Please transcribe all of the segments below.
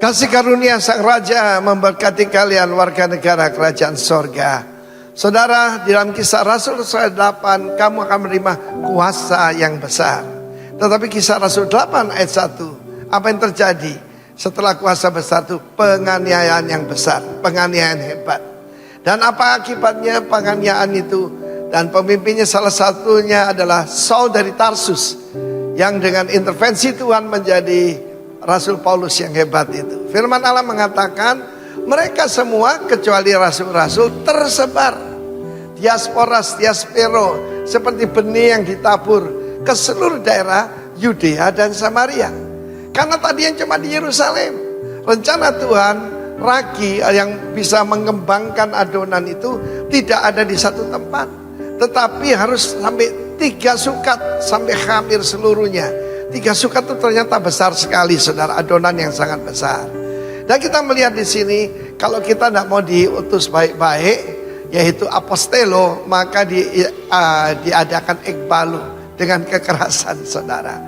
Kasih karunia Sang Raja memberkati kalian warga negara kerajaan sorga. Saudara, di dalam Kisah Rasul 8 kamu akan menerima kuasa yang besar. Tetapi Kisah Rasul 8 ayat 1, apa yang terjadi setelah kuasa besar itu? Penganiayaan yang besar, penganiayaan hebat. Dan apa akibatnya penganiayaan itu? Dan pemimpinnya salah satunya adalah Saul dari Tarsus, yang dengan intervensi Tuhan menjadi Rasul Paulus yang hebat itu. Firman Allah mengatakan mereka semua kecuali rasul-rasul tersebar diasporas, diaspero, seperti benih yang ditabur ke seluruh daerah Yudea dan Samaria. Karena tadi yang cuma di Yerusalem. Rencana Tuhan ragi yang bisa mengembangkan adonan itu tidak ada di satu tempat, tetapi harus sampai 3 sukat, sampai hampir seluruhnya. 3 sukat itu ternyata besar sekali, saudara, adonan yang sangat besar. Dan kita melihat di sini, kalau kita tidak mau diutus baik-baik, yaitu apostelo, maka diadakan ekbalu dengan kekerasan, saudara.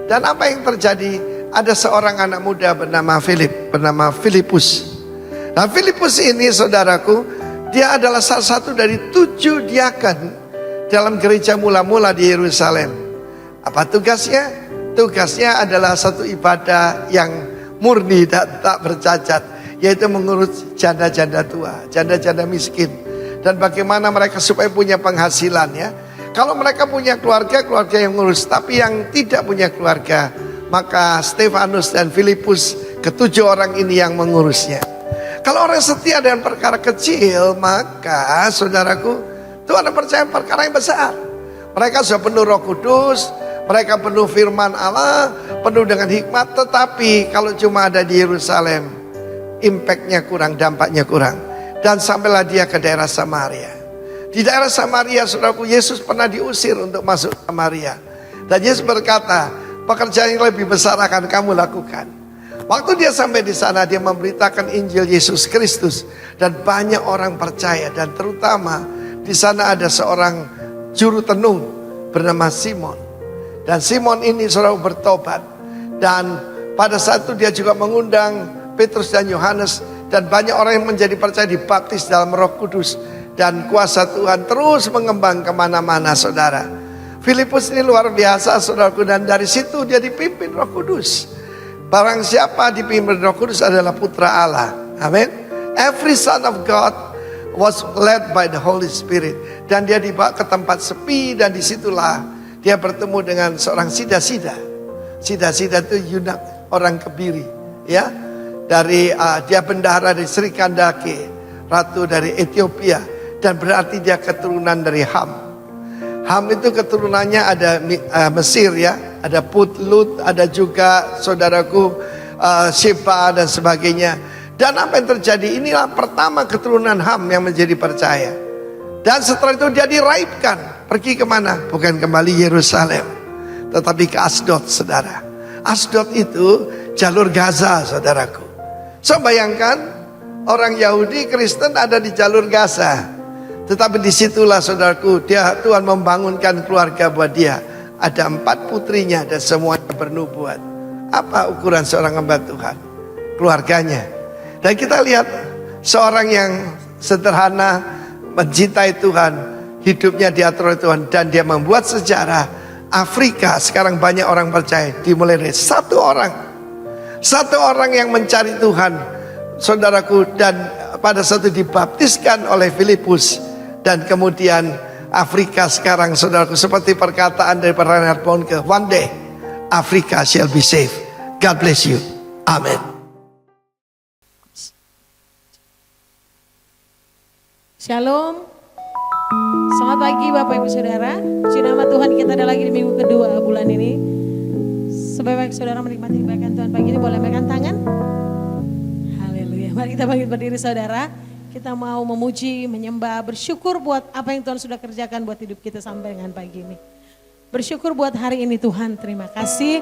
Dan apa yang terjadi? Ada seorang anak muda bernama Filipus. Nah, Filipus ini, saudaraku, dia adalah salah satu dari 7 diaken dalam gereja mula-mula di Yerusalem. Apa tugasnya? Tugasnya adalah satu ibadah yang murni dan tak bercacat, yaitu mengurus janda-janda tua, janda-janda miskin, dan bagaimana mereka supaya punya penghasilan, ya. Kalau mereka punya keluarga yang ngurus, tapi yang tidak punya keluarga, maka Stefanus dan Filipus, ke-7 orang ini yang mengurusnya. Kalau orang setia dengan perkara kecil, maka saudaraku, Tuhan percaya perkara yang besar. Mereka sudah penuh Roh Kudus, mereka penuh firman Allah, penuh dengan hikmat. Tetapi kalau cuma ada di Yerusalem, impactnya kurang, dampaknya kurang. Dan sampailah dia ke daerah Samaria. Di daerah Samaria, saudaraku, Yesus pernah diusir untuk masuk Samaria. Dan Yesus berkata, pekerjaan yang lebih besar akan kamu lakukan. Waktu dia sampai di sana, dia memberitakan Injil Yesus Kristus. Dan banyak orang percaya. Dan terutama di sana ada seorang juru tenung bernama Simon. Dan Simon ini saudara bertobat. Dan pada saat itu dia juga mengundang Petrus dan Yohanes. Dan banyak orang yang menjadi percaya, dibaptis dalam Roh Kudus. Dan kuasa Tuhan terus mengembang kemana-mana, saudara. Filipus ini luar biasa, saudaraku. Dan dari situ dia dipimpin Roh Kudus. Barang siapa dipimpin Roh Kudus adalah putra Allah. Amin. Every son of God was led by the Holy Spirit. Dan dia dibawa ke tempat sepi, dan disitulah dia bertemu dengan seorang Sida-Sida. Sida-Sida itu Yunak, orang Kebiri, ya. Dari dia bendahara dari Sri Kandake, ratu dari Ethiopia, dan berarti dia keturunan dari Ham. Ham itu keturunannya ada Mesir, ya. Ada Put, Lut, ada juga saudaraku Sheba dan sebagainya. Dan apa yang terjadi? Inilah pertama keturunan Ham yang menjadi percaya. Dan setelah itu dia diraibkan. Pergi kemana? Bukan kembali Yerusalem, tetapi ke Asdod, saudara. Asdod itu jalur Gaza, saudaraku. So bayangkan, orang Yahudi Kristen ada di jalur Gaza. Tetapi disitulah, saudaraku, Tuhan membangunkan keluarga buat dia. Ada 4 putrinya dan semuanya bernubuat. Apa ukuran seorang hamba Tuhan? Keluarganya. Dan kita lihat seorang yang sederhana, mencintai Tuhan, hidupnya diatur oleh Tuhan, dan dia membuat sejarah. Afrika sekarang banyak orang percaya, dimulai dari satu orang yang mencari Tuhan, saudaraku. Dan pada saat itu dibaptiskan oleh Filipus. Dan kemudian Afrika sekarang, saudaraku, seperti perkataan dari Reinhard Bonnke, one day Africa shall be saved. God bless you. Amen. Shalom. Selamat pagi Bapak Ibu Saudara. Puji nama Tuhan, kita ada lagi di minggu kedua bulan ini. Sebaik-baik saudara menikmati kebaikan Tuhan pagi ini, boleh megang tangan. Haleluya. Mari kita bangkit berdiri, saudara. Kita mau memuji, menyembah, bersyukur buat apa yang Tuhan sudah kerjakan buat hidup kita sampai dengan pagi ini. Bersyukur buat hari ini Tuhan, terima kasih.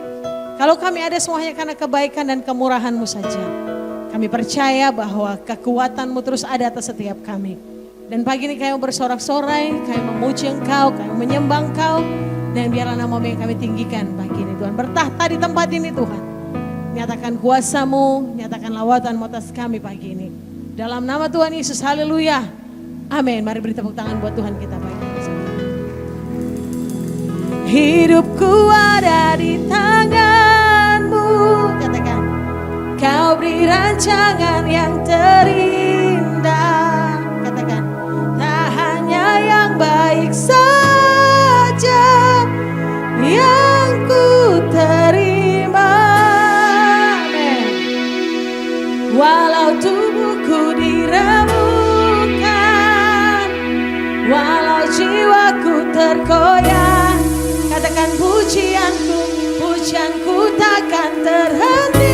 Kalau kami ada semuanya karena kebaikan dan kemurahan-Mu saja. Kami percaya bahwa kekuatan-Mu terus ada atas setiap kami. Dan pagi ini kami bersorak-sorai, kami memuji Engkau, kami menyembah Engkau. Dan biarlah nama-Mu yang kami tinggikan pagi ini Tuhan. Bertahta di tempat ini Tuhan. nyatakan kuasa-Mu, nyatakan lawatan atas kami pagi ini. Dalam nama Tuhan Yesus, haleluya. Amin. Mari beri tepuk tangan buat Tuhan kita pagi ini. Hidupku ada di tangan-Mu. Katakan, Kau beri rancangan yang terindah. Katakan, tak hanya yang baik saja yang ku terima. Amen. Walau tubuhku diremukkan, walau jiwaku terkoyak, katakan pujianku, pujianku takkan terhentikan.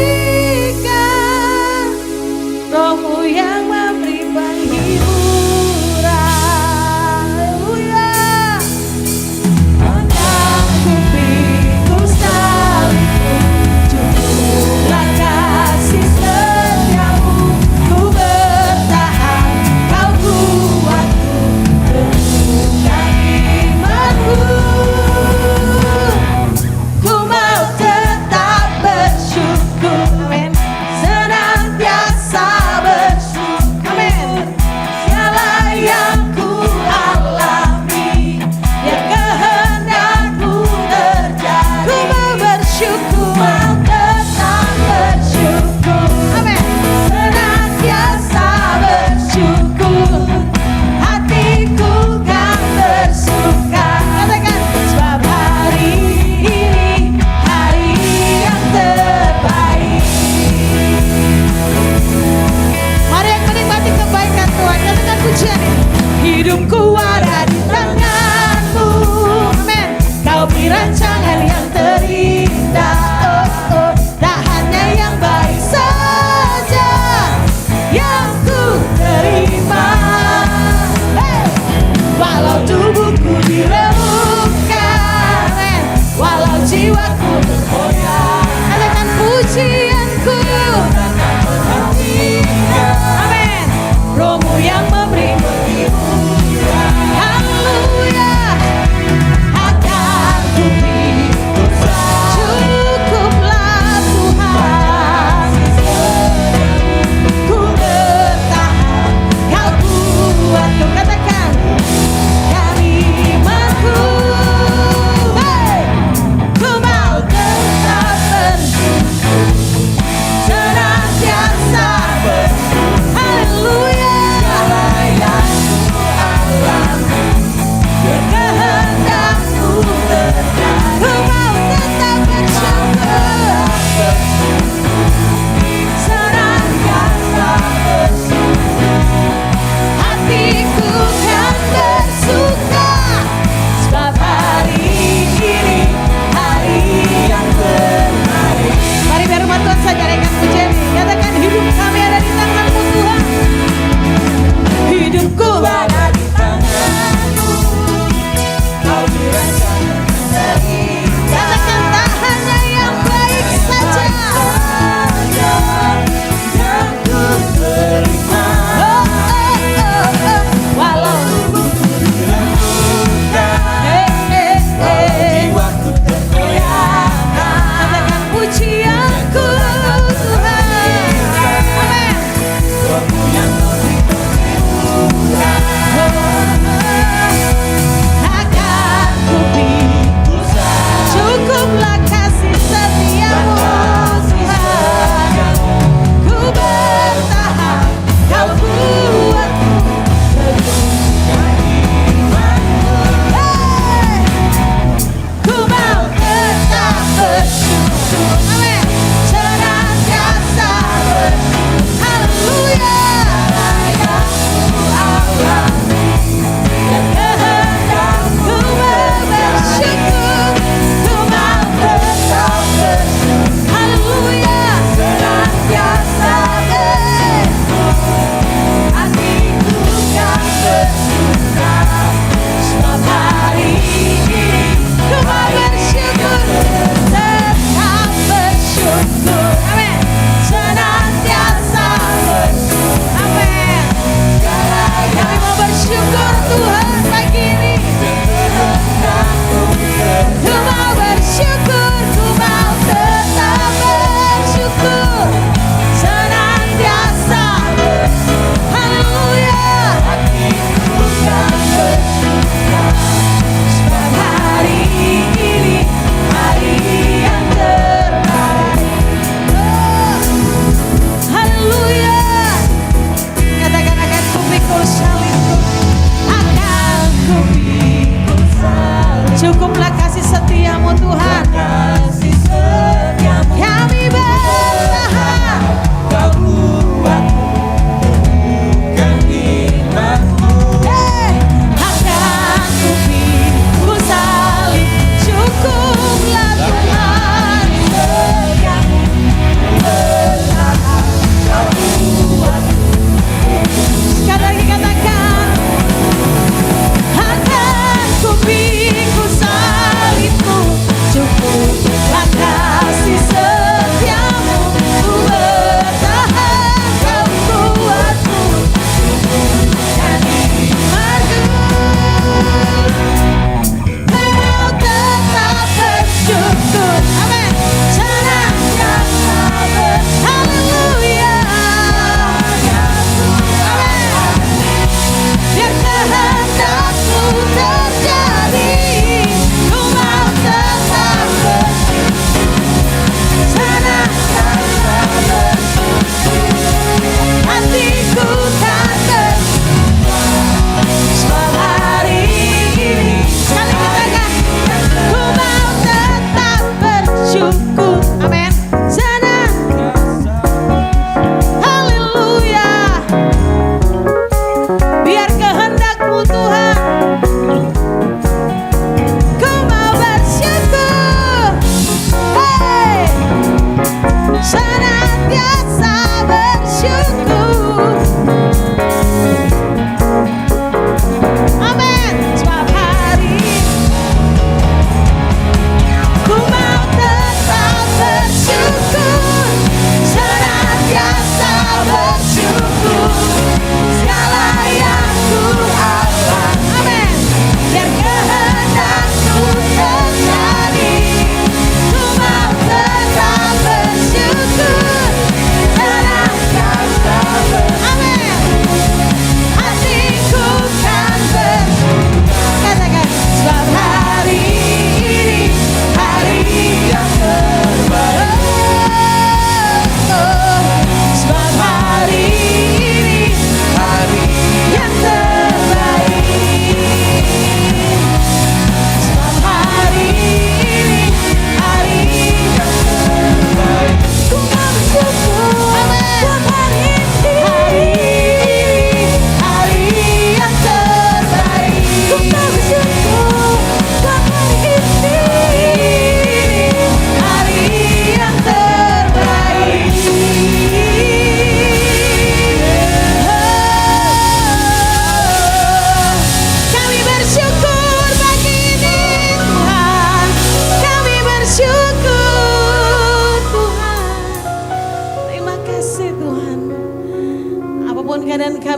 Rohmu yang memberi penghiburan. Haleluya. Menyangkupiku salibmu, cukuplah kasih setiamu. Ku bertahan, Kau kuatku, teguhkan imanku. Ku mau tetap bersyukur, amin. Senantiasa bersyukur, amin. Segala yang ku alami, ya kehendak-Mu terjadi. Ku mau bersyukur, mau tetap bersyukur, amin. Senantiasa bersyukur, hatiku kan bersuka. Katakan, sebab hari ini hari yang terbaik. Mari yang menikmati kebaikan Tuhan, katakan pujian ini. Hidupku ada di tangan-Mu, amin. Kau beri rancangan yang terindah, oh, oh. Tak hanya yang baik saja yang ku terima. Hey! Walau tubuhku diremukkan, amin. Walau jiwaku terkoyak, katakan pujianku, amin. Rohmu yang memberi penghiburan. Haleluya. Akan ku hidup, cukuplah Tuhan. Ku bertahan, Kau kuatku, katakan kalimatku. Hey! Ku mau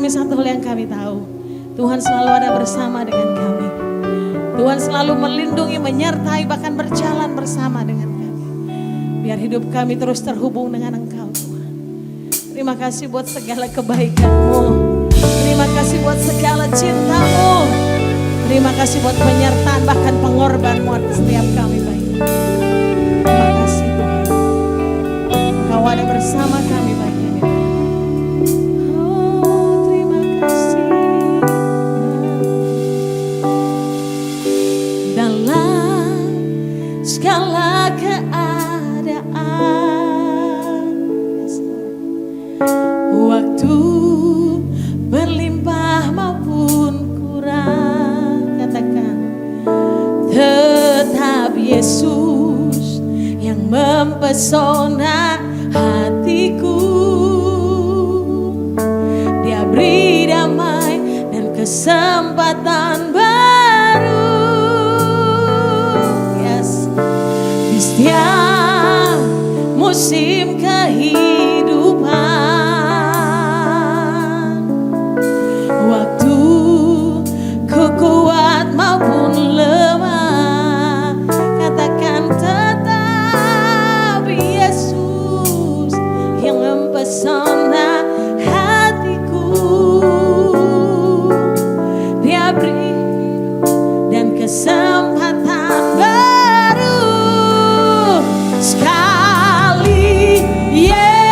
kami satu hal yang kami tahu, Tuhan selalu ada bersama dengan kami. Tuhan selalu melindungi, menyertai, bahkan berjalan bersama dengan kami. Biar hidup kami terus terhubung dengan Engkau Tuhan. Terima kasih buat segala kebaikan-Mu. Terima kasih buat segala cinta-Mu. Terima kasih buat penyertaan bahkan pengorban-Mu atas setiap kami Bapak. Terima kasih Tuhan. Engkau ada bersama kami Bapak. Oh, terima kasih. Dalam segala keadaan, waktu berlimpah maupun kurang, katakan tetap Yesus yang mempesona hatiku. Dia beri damai dan kesempatan baru. Yes, di setiap musim kehidupan, waktu ku kuat maupun lemah, katakan tetap Yesus yang mempesona hatiku. Dia beri dan kesempatan baru sekali. Yeah.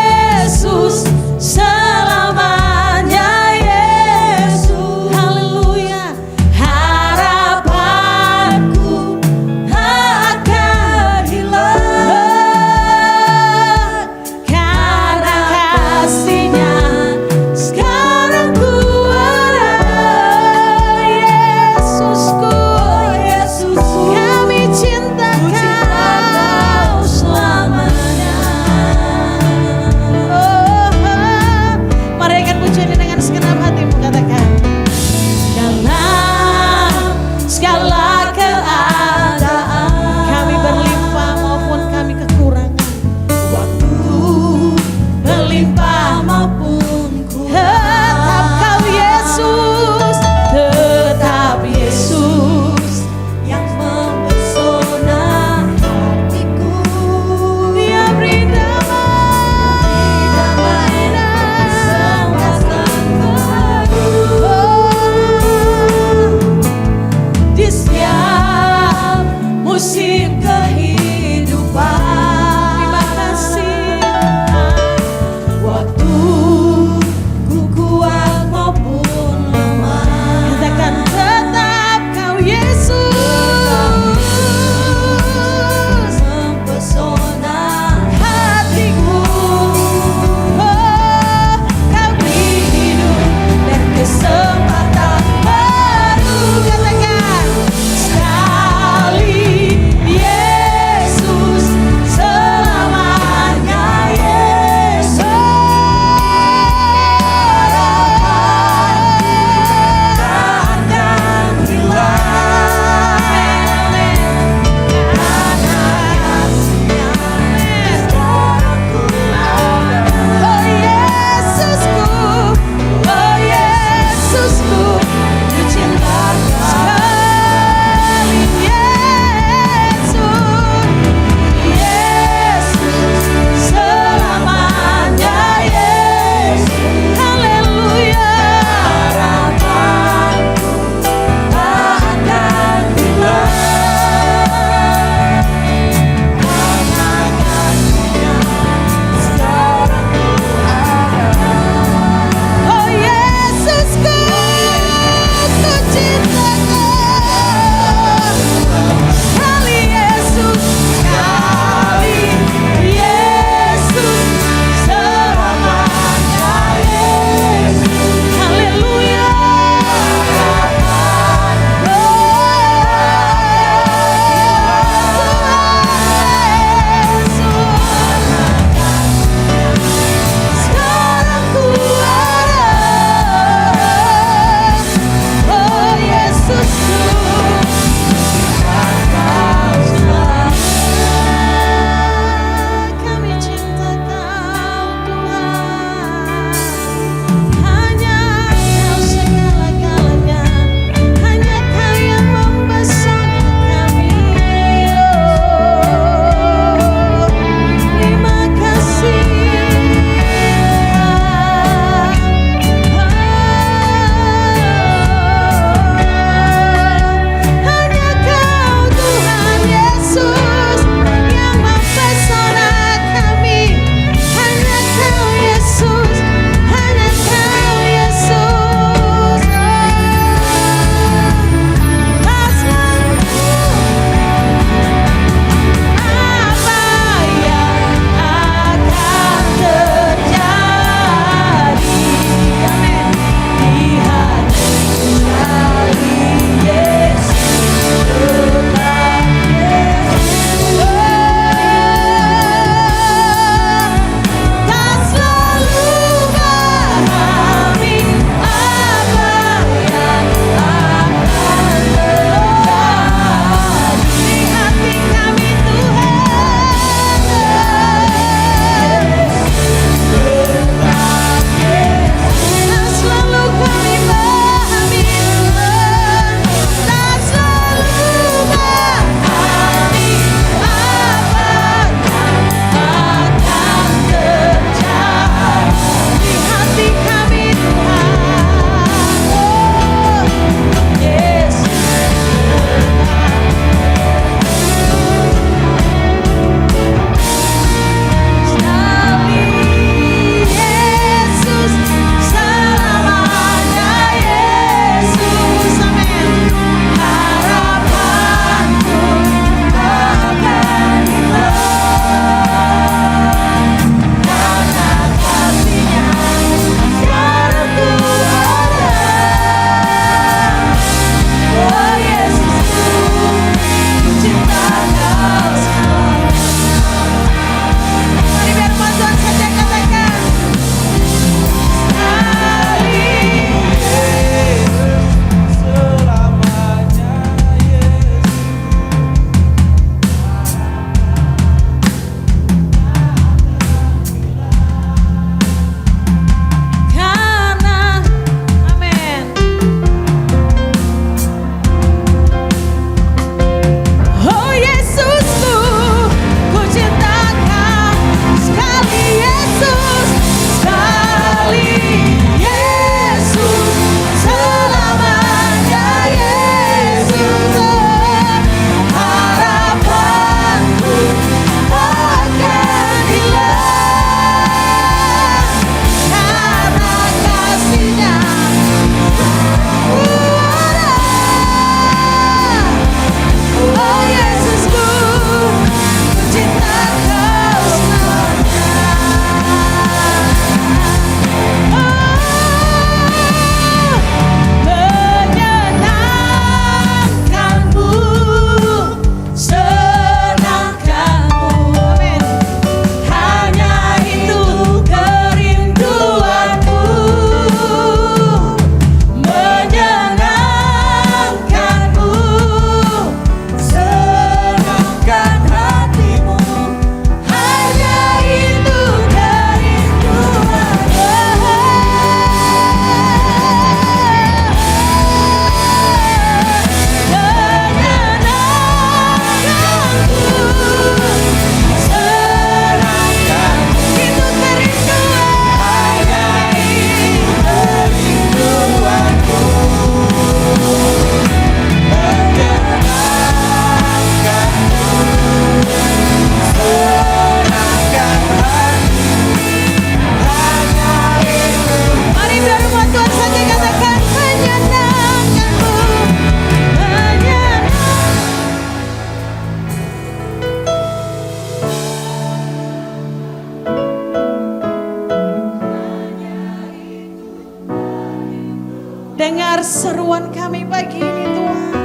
mendengar seruan kami pagi ini Tuhan.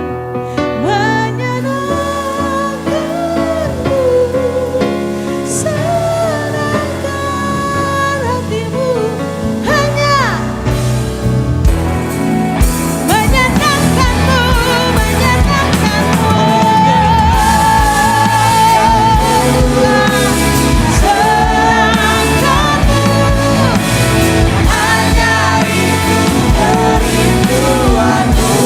Menyenangkanmu, senangkan hatimu, hanya menyenangkanmu, menyenangkanmu. Senangkanmu, hanya itu kerinduanmu.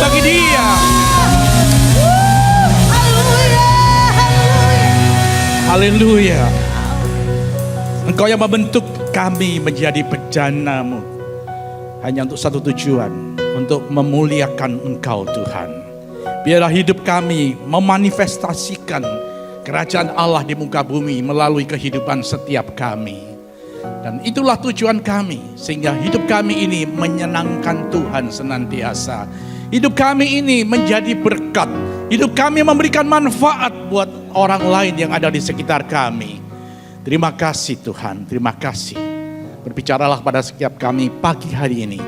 bagi Dia. Haleluya. Engkau yang membentuk kami menjadi bejana-Mu hanya untuk satu tujuan, untuk memuliakan Engkau Tuhan. Biarlah hidup kami memanifestasikan kerajaan Allah di muka bumi melalui kehidupan setiap kami. Dan itulah tujuan kami, sehingga hidup kami ini menyenangkan Tuhan senantiasa. Hidup kami ini menjadi berkat. Hidup kami memberikan manfaat buat orang lain yang ada di sekitar kami. Terima kasih Tuhan, terima kasih. Berbicaralah pada setiap kami pagi hari ini.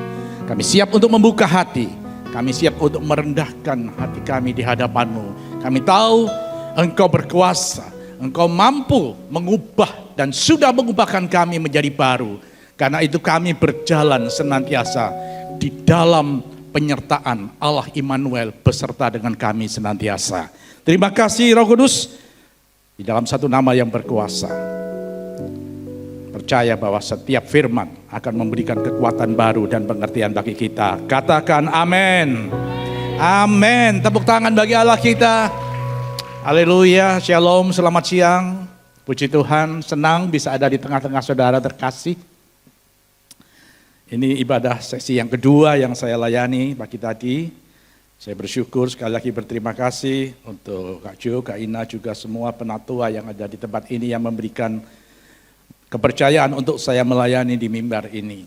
Kami siap untuk membuka hati. Kami siap untuk merendahkan hati kami di hadapan-Mu. Kami tahu Engkau berkuasa. Engkau mampu mengubah dan sudah mengubahkan kami menjadi baru. Karena itu kami berjalan senantiasa di dalam penyertaan Allah Immanuel beserta dengan kami senantiasa. Terima kasih Roh Kudus, di dalam satu nama yang berkuasa. Percaya bahwa setiap firman akan memberikan kekuatan baru dan pengertian bagi kita. Katakan amin. Amin. Tepuk tangan bagi Allah kita. Haleluya, shalom, selamat siang. Puji Tuhan, senang bisa ada di tengah-tengah saudara terkasih. Ini ibadah sesi yang kedua yang saya layani pagi tadi. Saya bersyukur, sekali lagi berterima kasih untuk Kak Jo, Kak Ina, juga semua penatua yang ada di tempat ini yang memberikan kepercayaan untuk saya melayani di mimbar ini.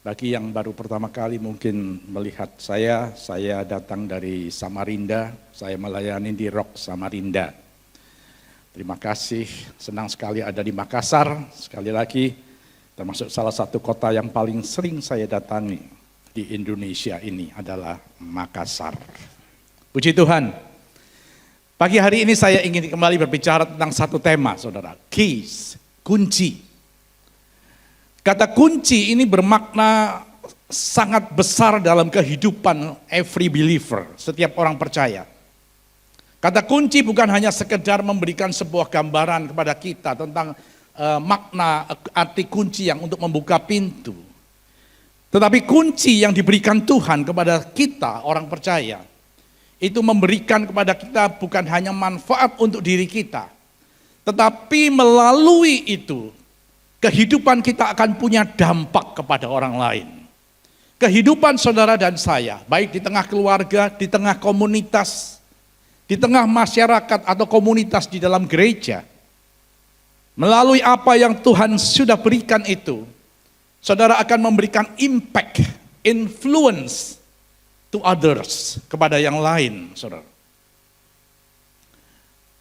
Bagi yang baru pertama kali mungkin melihat saya datang dari Samarinda, saya melayani di Rock Samarinda. Terima kasih, senang sekali ada di Makassar, sekali lagi termasuk salah satu kota yang paling sering saya datangi di Indonesia ini adalah Makassar. Puji Tuhan, pagi hari ini saya ingin kembali berbicara tentang satu tema saudara, keys, kunci. Kata kunci ini bermakna sangat besar dalam kehidupan every believer, setiap orang percaya. Kata kunci bukan hanya sekedar memberikan sebuah gambaran kepada kita tentang makna arti kunci yang untuk membuka pintu. Tetapi kunci yang diberikan Tuhan kepada kita orang percaya, itu memberikan kepada kita bukan hanya manfaat untuk diri kita, tetapi melalui itu, kehidupan kita akan punya dampak kepada orang lain. Kehidupan saudara dan saya, baik di tengah keluarga, di tengah komunitas, di tengah masyarakat atau komunitas di dalam gereja, melalui apa yang Tuhan sudah berikan itu, saudara akan memberikan impact, influence to others, kepada yang lain, saudara.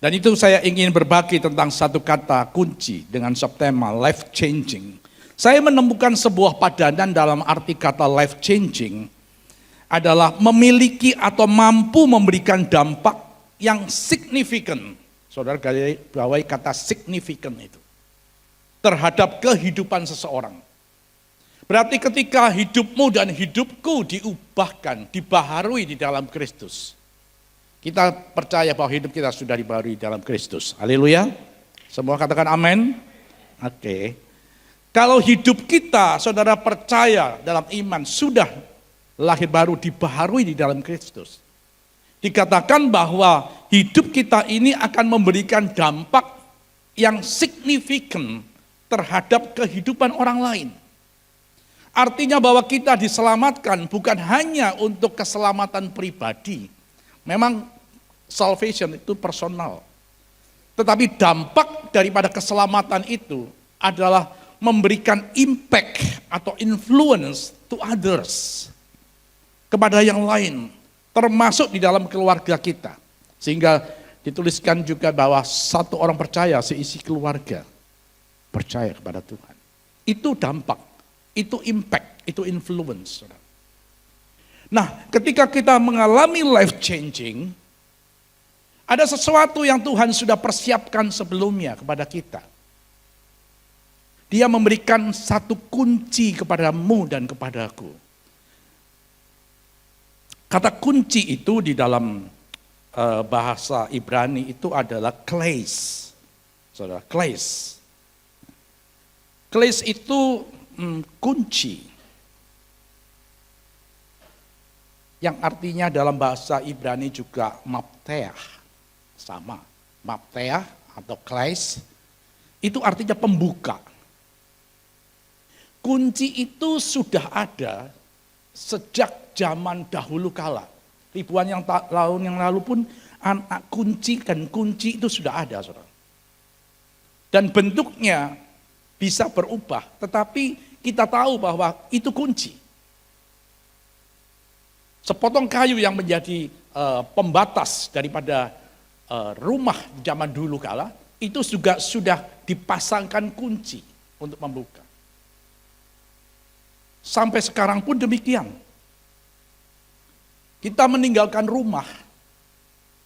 Dan itu saya ingin berbagi tentang satu kata kunci dengan subtema life changing. Saya menemukan sebuah padanan dalam arti kata life changing adalah memiliki atau mampu memberikan dampak yang signifikan. Saudara bawahi kata signifikan itu terhadap kehidupan seseorang. Berarti ketika hidupmu dan hidupku diubahkan, dibaharui di dalam Kristus, kita percaya bahwa hidup kita sudah dibaharui dalam Kristus. Haleluya. Semua katakan amin. Oke. Kalau hidup kita, saudara percaya dalam iman, sudah lahir baru, dibaharui di dalam Kristus. Dikatakan bahwa hidup kita ini akan memberikan dampak yang signifikan terhadap kehidupan orang lain. Artinya bahwa kita diselamatkan bukan hanya untuk keselamatan pribadi. Memang salvation itu personal. Tetapi dampak daripada keselamatan itu adalah memberikan impact atau influence to others. Kepada yang lain, termasuk di dalam keluarga kita. Sehingga dituliskan juga bahwa satu orang percaya seisi keluarga percaya kepada Tuhan. Itu dampak, itu impact, itu influence. Nah, ketika kita mengalami life changing, ada sesuatu yang Tuhan sudah persiapkan sebelumnya kepada kita. Dia memberikan satu kunci kepadamu dan kepadaku. Kata kunci itu di dalam bahasa Ibrani itu adalah kleis. Saudara, kleis. Kleis itu kunci. yang artinya dalam bahasa Ibrani juga mapteah. Sama, mapteah atau kleis, itu artinya pembuka. Kunci itu sudah ada sejak zaman dahulu kala. Ribuan tahun yang lalu pun kunci itu sudah ada, saudara. Dan bentuknya bisa berubah, tetapi kita tahu bahwa itu kunci. Sepotong kayu yang menjadi pembatas daripada rumah zaman dulu kala, itu juga sudah dipasangkan kunci untuk membuka. Sampai sekarang pun demikian. Kita meninggalkan rumah,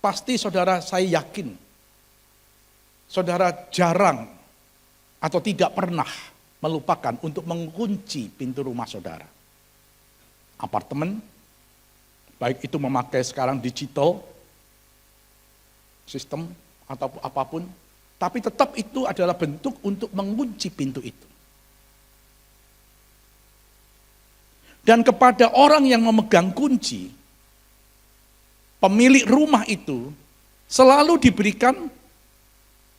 pasti saudara saya yakin, saudara jarang atau tidak pernah melupakan untuk mengunci pintu rumah saudara. Apartemen, baik itu memakai sekarang digital, sistem atau apapun, tapi tetap itu adalah bentuk untuk mengunci pintu itu. Dan kepada orang yang memegang kunci, pemilik rumah itu selalu diberikan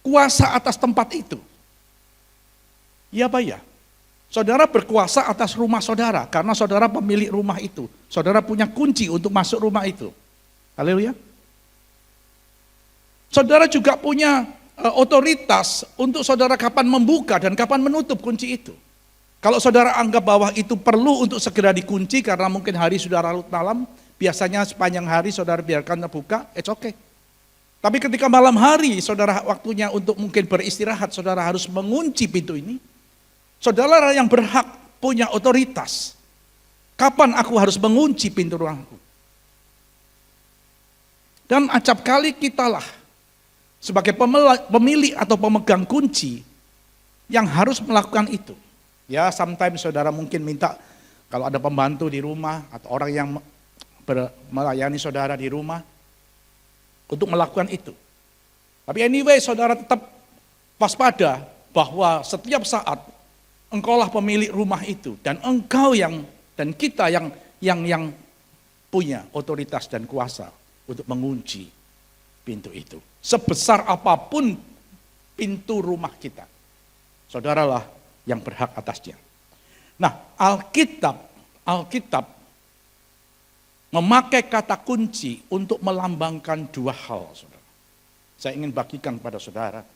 kuasa atas tempat itu. Ya Pak ya, saudara berkuasa atas rumah saudara karena saudara pemilik rumah itu. Saudara punya kunci untuk masuk rumah itu. Haleluya. Saudara juga punya otoritas untuk saudara kapan membuka dan kapan menutup kunci itu. Kalau saudara anggap bahwa itu perlu untuk segera dikunci karena mungkin hari sudah larut malam, biasanya sepanjang hari saudara biarkan terbuka, it's okay. Tapi ketika malam hari saudara waktunya untuk mungkin beristirahat, saudara harus mengunci pintu ini. Saudara yang berhak punya otoritas. Kapan aku harus mengunci pintu ruangku? Dan acap kali kitalah sebagai pemilik atau pemegang kunci yang harus melakukan itu. Ya, sometimes saudara mungkin minta kalau ada pembantu di rumah atau orang yang melayani saudara di rumah untuk melakukan itu. Tapi anyway, saudara tetap waspada bahwa setiap saat engkaulah pemilik rumah itu dan engkau dan kita yang punya otoritas dan kuasa untuk mengunci pintu itu. Sebesar apapun pintu rumah kita, saudaralah yang berhak atasnya. Nah, Alkitab memakai kata kunci untuk melambangkan dua hal, saudara. Saya ingin bagikan kepada saudara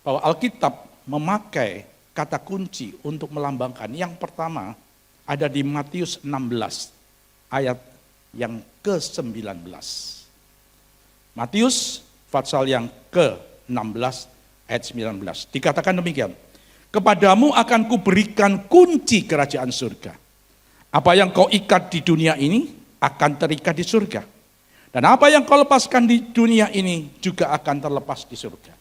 bahwa Alkitab memakai kata kunci untuk melambangkan. Yang pertama ada di Matius 16 ayat yang ke-19. Matius pasal yang ke-16 ayat 19. Dikatakan demikian. Kepadamu akan kuberikan kunci kerajaan surga. Apa yang kau ikat di dunia ini akan terikat di surga. Dan apa yang kau lepaskan di dunia ini juga akan terlepas di surga.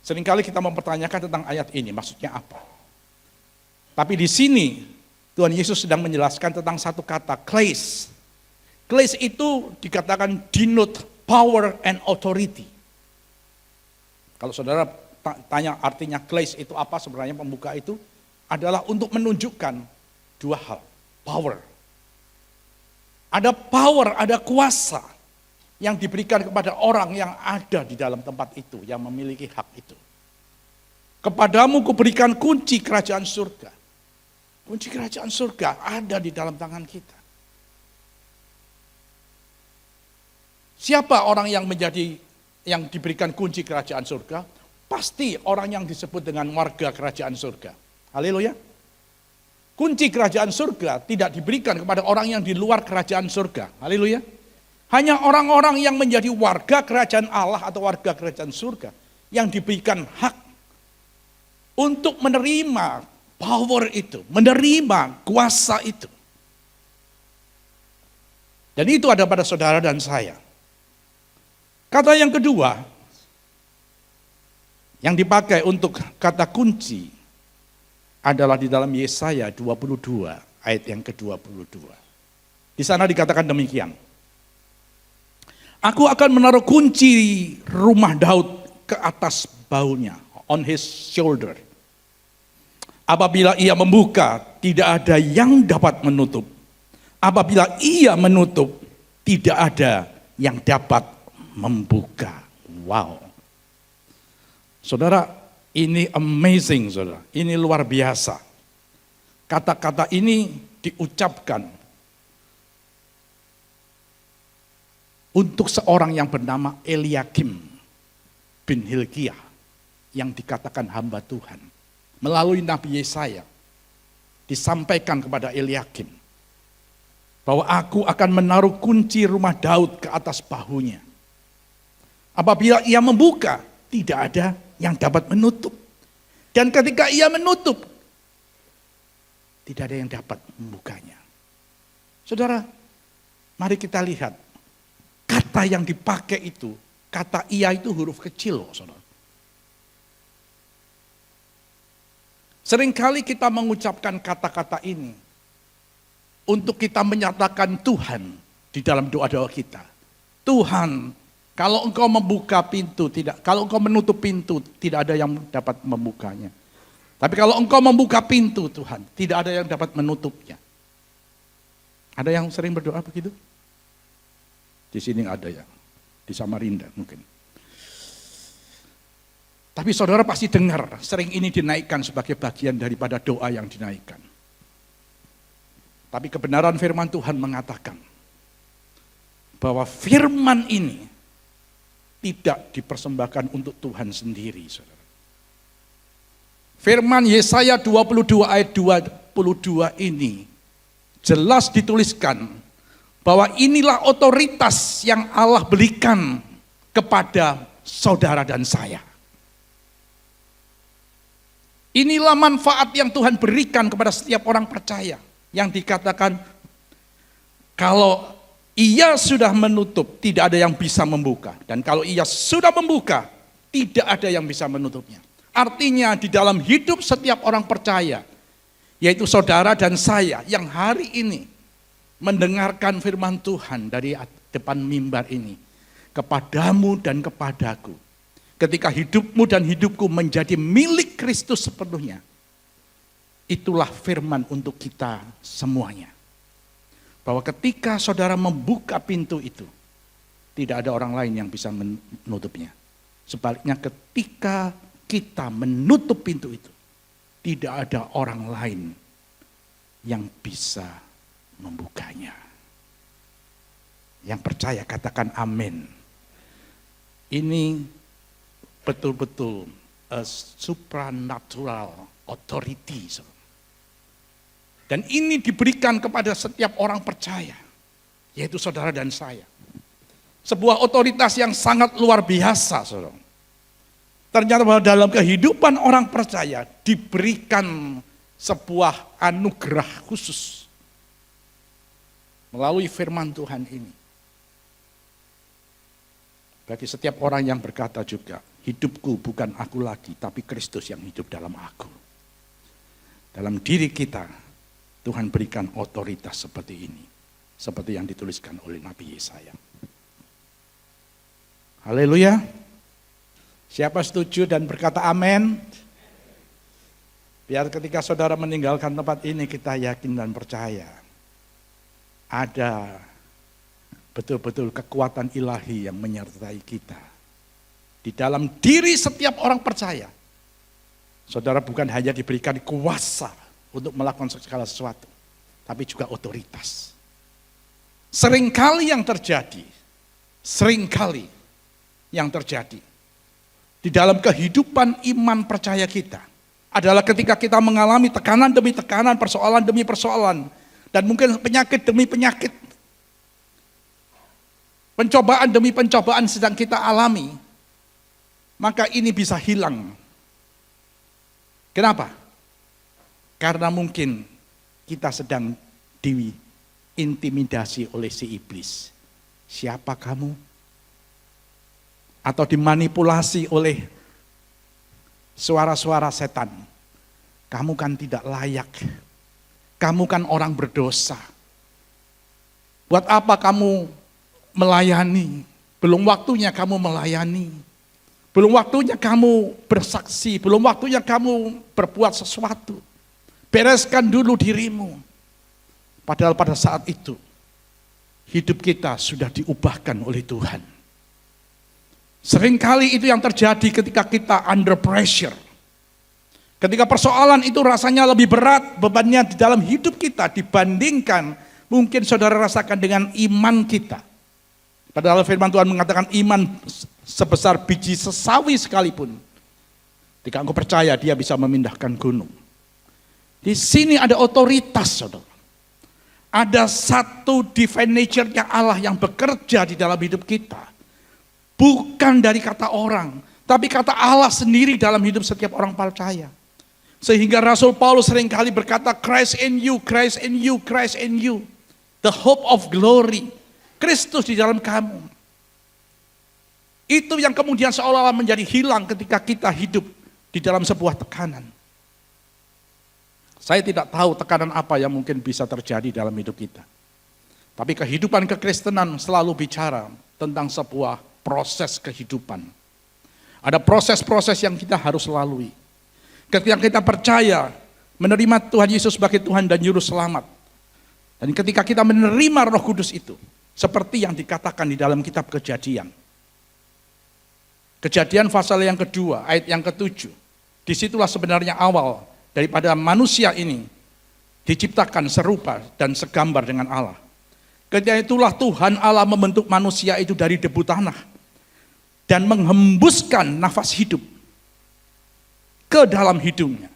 Seringkali kita mempertanyakan tentang ayat ini, maksudnya apa? Tapi di sini Tuhan Yesus sedang menjelaskan tentang satu kata, kleis. Kleis itu dikatakan denote power and authority. Kalau saudara tanya artinya kleis itu apa, sebenarnya pembuka itu adalah untuk menunjukkan dua hal. Power. Ada power, ada kuasa yang diberikan kepada orang yang ada di dalam tempat itu, yang memiliki hak itu. Kepadamu kuberikan kunci kerajaan surga. Kunci kerajaan surga ada di dalam tangan kita. Siapa orang yang diberikan kunci kerajaan surga? Pasti orang yang disebut dengan warga kerajaan surga. Haleluya. Kunci kerajaan surga tidak diberikan kepada orang yang di luar kerajaan surga. Haleluya. Hanya orang-orang yang menjadi warga kerajaan Allah atau warga kerajaan surga yang diberikan hak untuk menerima power itu, menerima kuasa itu. Dan itu ada pada saudara dan saya. Kata yang kedua yang dipakai untuk kata kunci adalah di dalam Yesaya 22 ayat yang ke-22. Di sana dikatakan demikian. Aku akan menaruh kunci rumah Daud ke atas bahunya, on his shoulder. Apabila ia membuka, tidak ada yang dapat menutup. Apabila ia menutup, tidak ada yang dapat membuka. Wow. Saudara, ini amazing, saudara. Ini luar biasa. Kata-kata ini diucapkan untuk seorang yang bernama Eliakim bin Hilkiah, yang dikatakan hamba Tuhan. Melalui Nabi Yesaya, disampaikan kepada Eliakim, bahwa aku akan menaruh kunci rumah Daud ke atas bahunya. Apabila ia membuka, tidak ada yang dapat menutup. Dan ketika ia menutup, tidak ada yang dapat membukanya. Saudara, mari kita lihat. Kata yang dipakai itu, kata ia itu huruf kecil loh, saudara. Seringkali kita mengucapkan kata-kata ini untuk kita menyatakan Tuhan di dalam doa-doa kita. Tuhan, kalau engkau membuka pintu, kalau engkau menutup pintu, tidak ada yang dapat membukanya. Tapi kalau engkau membuka pintu, Tuhan, tidak ada yang dapat menutupnya. Ada yang sering berdoa begitu? Di sini ada ya, di Samarinda mungkin. Tapi saudara pasti dengar, sering ini dinaikkan sebagai bagian daripada doa yang dinaikkan. Tapi kebenaran firman Tuhan mengatakan bahwa firman ini tidak dipersembahkan untuk Tuhan sendiri, saudara. Firman Yesaya 22 ayat 22 ini jelas dituliskan bahwa inilah otoritas yang Allah berikan kepada saudara dan saya. Inilah manfaat yang Tuhan berikan kepada setiap orang percaya. Yang dikatakan, kalau ia sudah menutup, tidak ada yang bisa membuka. Dan kalau ia sudah membuka, tidak ada yang bisa menutupnya. Artinya di dalam hidup setiap orang percaya, yaitu saudara dan saya yang hari ini mendengarkan firman Tuhan dari depan mimbar ini, kepadamu dan kepadaku, ketika hidupmu dan hidupku menjadi milik Kristus sepenuhnya, itulah firman untuk kita semuanya. Bahwa ketika saudara membuka pintu itu, tidak ada orang lain yang bisa menutupnya. Sebaliknya ketika kita menutup pintu itu, tidak ada orang lain yang bisa membukanya. Yang percaya katakan amin. Ini betul-betul a supernatural authority. Dan ini diberikan kepada setiap orang percaya, yaitu saudara dan saya. Sebuah otoritas yang sangat luar biasa, saudara. Ternyata bahwa dalam kehidupan orang percaya diberikan sebuah anugerah khusus melalui firman Tuhan ini. Bagi setiap orang yang berkata juga, hidupku bukan aku lagi, tapi Kristus yang hidup dalam aku. Dalam diri kita, Tuhan berikan otoritas seperti ini. Seperti yang dituliskan oleh Nabi Yesaya. Haleluya. Siapa setuju dan berkata amin? Biar ketika saudara meninggalkan tempat ini kita yakin dan percaya. Ada betul-betul kekuatan ilahi yang menyertai kita. Di dalam diri setiap orang percaya. Saudara bukan hanya diberikan kuasa untuk melakukan segala sesuatu, tapi juga otoritas. Seringkali yang terjadi di dalam kehidupan iman percaya kita adalah ketika kita mengalami tekanan demi tekanan, persoalan demi persoalan, dan mungkin penyakit demi penyakit, pencobaan demi pencobaan sedang kita alami, maka ini bisa hilang. Kenapa? Karena mungkin kita sedang diintimidasi oleh si iblis. Siapa kamu? Atau dimanipulasi oleh suara-suara setan. Kamu kan tidak layak. Kamu kan orang berdosa. Buat apa kamu melayani? Belum waktunya kamu melayani. Belum waktunya kamu bersaksi. Belum waktunya kamu berbuat sesuatu. Bereskan dulu dirimu. Padahal pada saat itu, hidup kita sudah diubahkan oleh Tuhan. Seringkali itu yang terjadi ketika kita under pressure. Ketika persoalan itu rasanya lebih berat bebannya di dalam hidup kita dibandingkan mungkin saudara rasakan dengan iman kita. Padahal firman Tuhan mengatakan iman sebesar biji sesawi sekalipun. Ketika engkau percaya dia bisa memindahkan gunung. Di sini ada otoritas saudara. Ada satu divine nature-nya Allah yang bekerja di dalam hidup kita. Bukan dari kata orang, tapi kata Allah sendiri dalam hidup setiap orang percaya. Sehingga Rasul Paulus seringkali berkata, Christ in you, Christ in you, Christ in you. The hope of glory. Kristus di dalam kamu. Itu yang kemudian seolah-olah menjadi hilang ketika kita hidup di dalam sebuah tekanan. Saya tidak tahu tekanan apa yang mungkin bisa terjadi dalam hidup kita. Tapi kehidupan kekristenan selalu bicara tentang sebuah proses kehidupan. Ada proses-proses yang kita harus lalui. Ketika kita percaya menerima Tuhan Yesus sebagai Tuhan dan Juru Selamat. Dan ketika kita menerima Roh Kudus itu, seperti yang dikatakan di dalam kitab Kejadian. Kejadian pasal yang kedua, ayat yang ke-7. Disitulah sebenarnya awal daripada manusia ini diciptakan serupa dan segambar dengan Allah. Ketika itulah Tuhan Allah membentuk manusia itu dari debu tanah dan menghembuskan nafas hidup ke dalam hidungnya.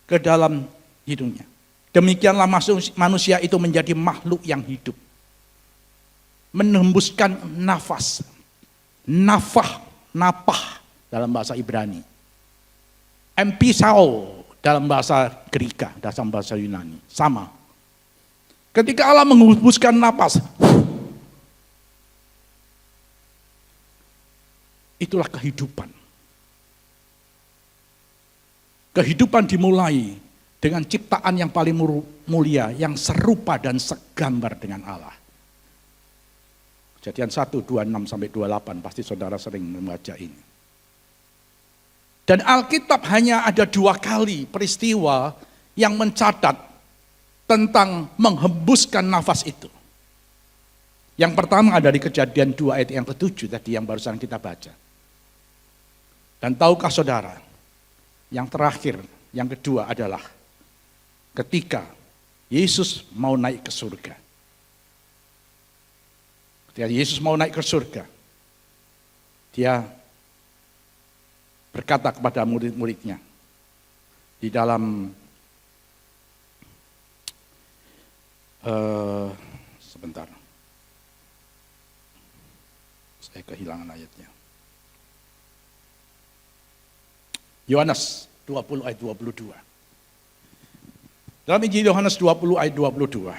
Ke dalam hidungnya. Demikianlah manusia itu menjadi makhluk yang hidup. Menghembuskan nafas. Napah dalam bahasa Ibrani. Empisao dalam bahasa Greka, dalam bahasa Yunani. Sama. Ketika Allah menghembuskan napas, itulah kehidupan. Kehidupan dimulai dengan ciptaan yang paling mulia, yang serupa dan segambar dengan Allah. Kejadian 1, 26-28, pasti saudara sering membaca ini. Dan Alkitab hanya ada 2 kali peristiwa yang mencatat tentang menghembuskan nafas itu. Yang pertama ada di Kejadian 2 ayat yang ke-7 tadi yang barusan kita baca. Dan tahukah saudara, yang terakhir, yang kedua adalah ketika Yesus mau naik ke surga. Ketika Yesus mau naik ke surga, dia berkata kepada murid-muridnya di dalam sebentar, saya kehilangan ayatnya. Yohanes 20 ayat 22. Dalam Injil Yohanes 20 ayat 22.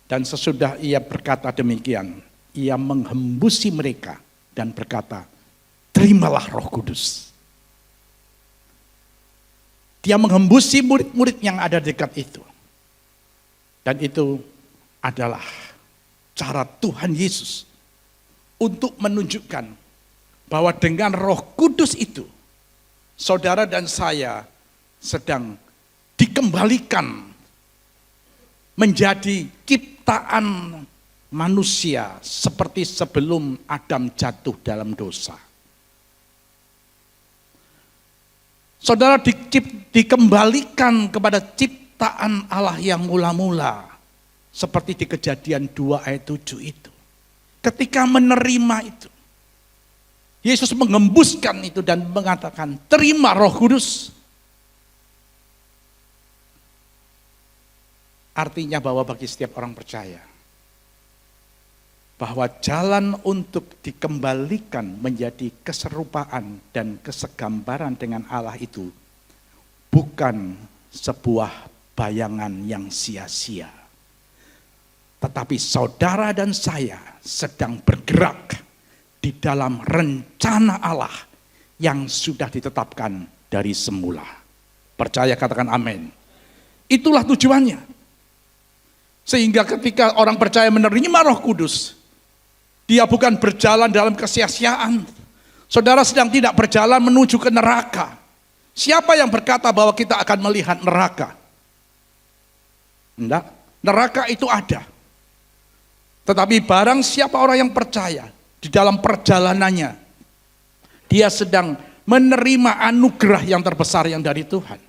Dan sesudah ia berkata demikian, ia menghembusi mereka dan berkata, terimalah Roh Kudus. Dia menghembusi murid-murid yang ada dekat itu. Dan itu adalah cara Tuhan Yesus untuk menunjukkan bahwa dengan Roh Kudus itu, saudara dan saya sedang dikembalikan menjadi ciptaan manusia seperti sebelum Adam jatuh dalam dosa. Saudara dikembalikan kepada ciptaan Allah yang mula-mula. Seperti di Kejadian 2 ayat 7 itu. Ketika menerima itu, Yesus mengembuskan itu dan mengatakan, terima Roh Kudus. Artinya bahwa bagi setiap orang percaya, bahwa jalan untuk dikembalikan menjadi keserupaan dan kesegambaran dengan Allah itu bukan sebuah bayangan yang sia-sia. Tetapi saudara dan saya sedang bergerak di dalam rencana Allah yang sudah ditetapkan dari semula. Percaya, katakan amin. Itulah tujuannya. Sehingga ketika orang percaya menerima Roh Kudus, dia bukan berjalan dalam kesia-siaan. Saudara sedang tidak berjalan menuju ke neraka. Siapa yang berkata bahwa kita akan melihat neraka? Enggak, neraka itu ada. Tetapi barang siapa orang yang percaya di dalam perjalanannya, dia sedang menerima anugerah yang terbesar yang dari Tuhan.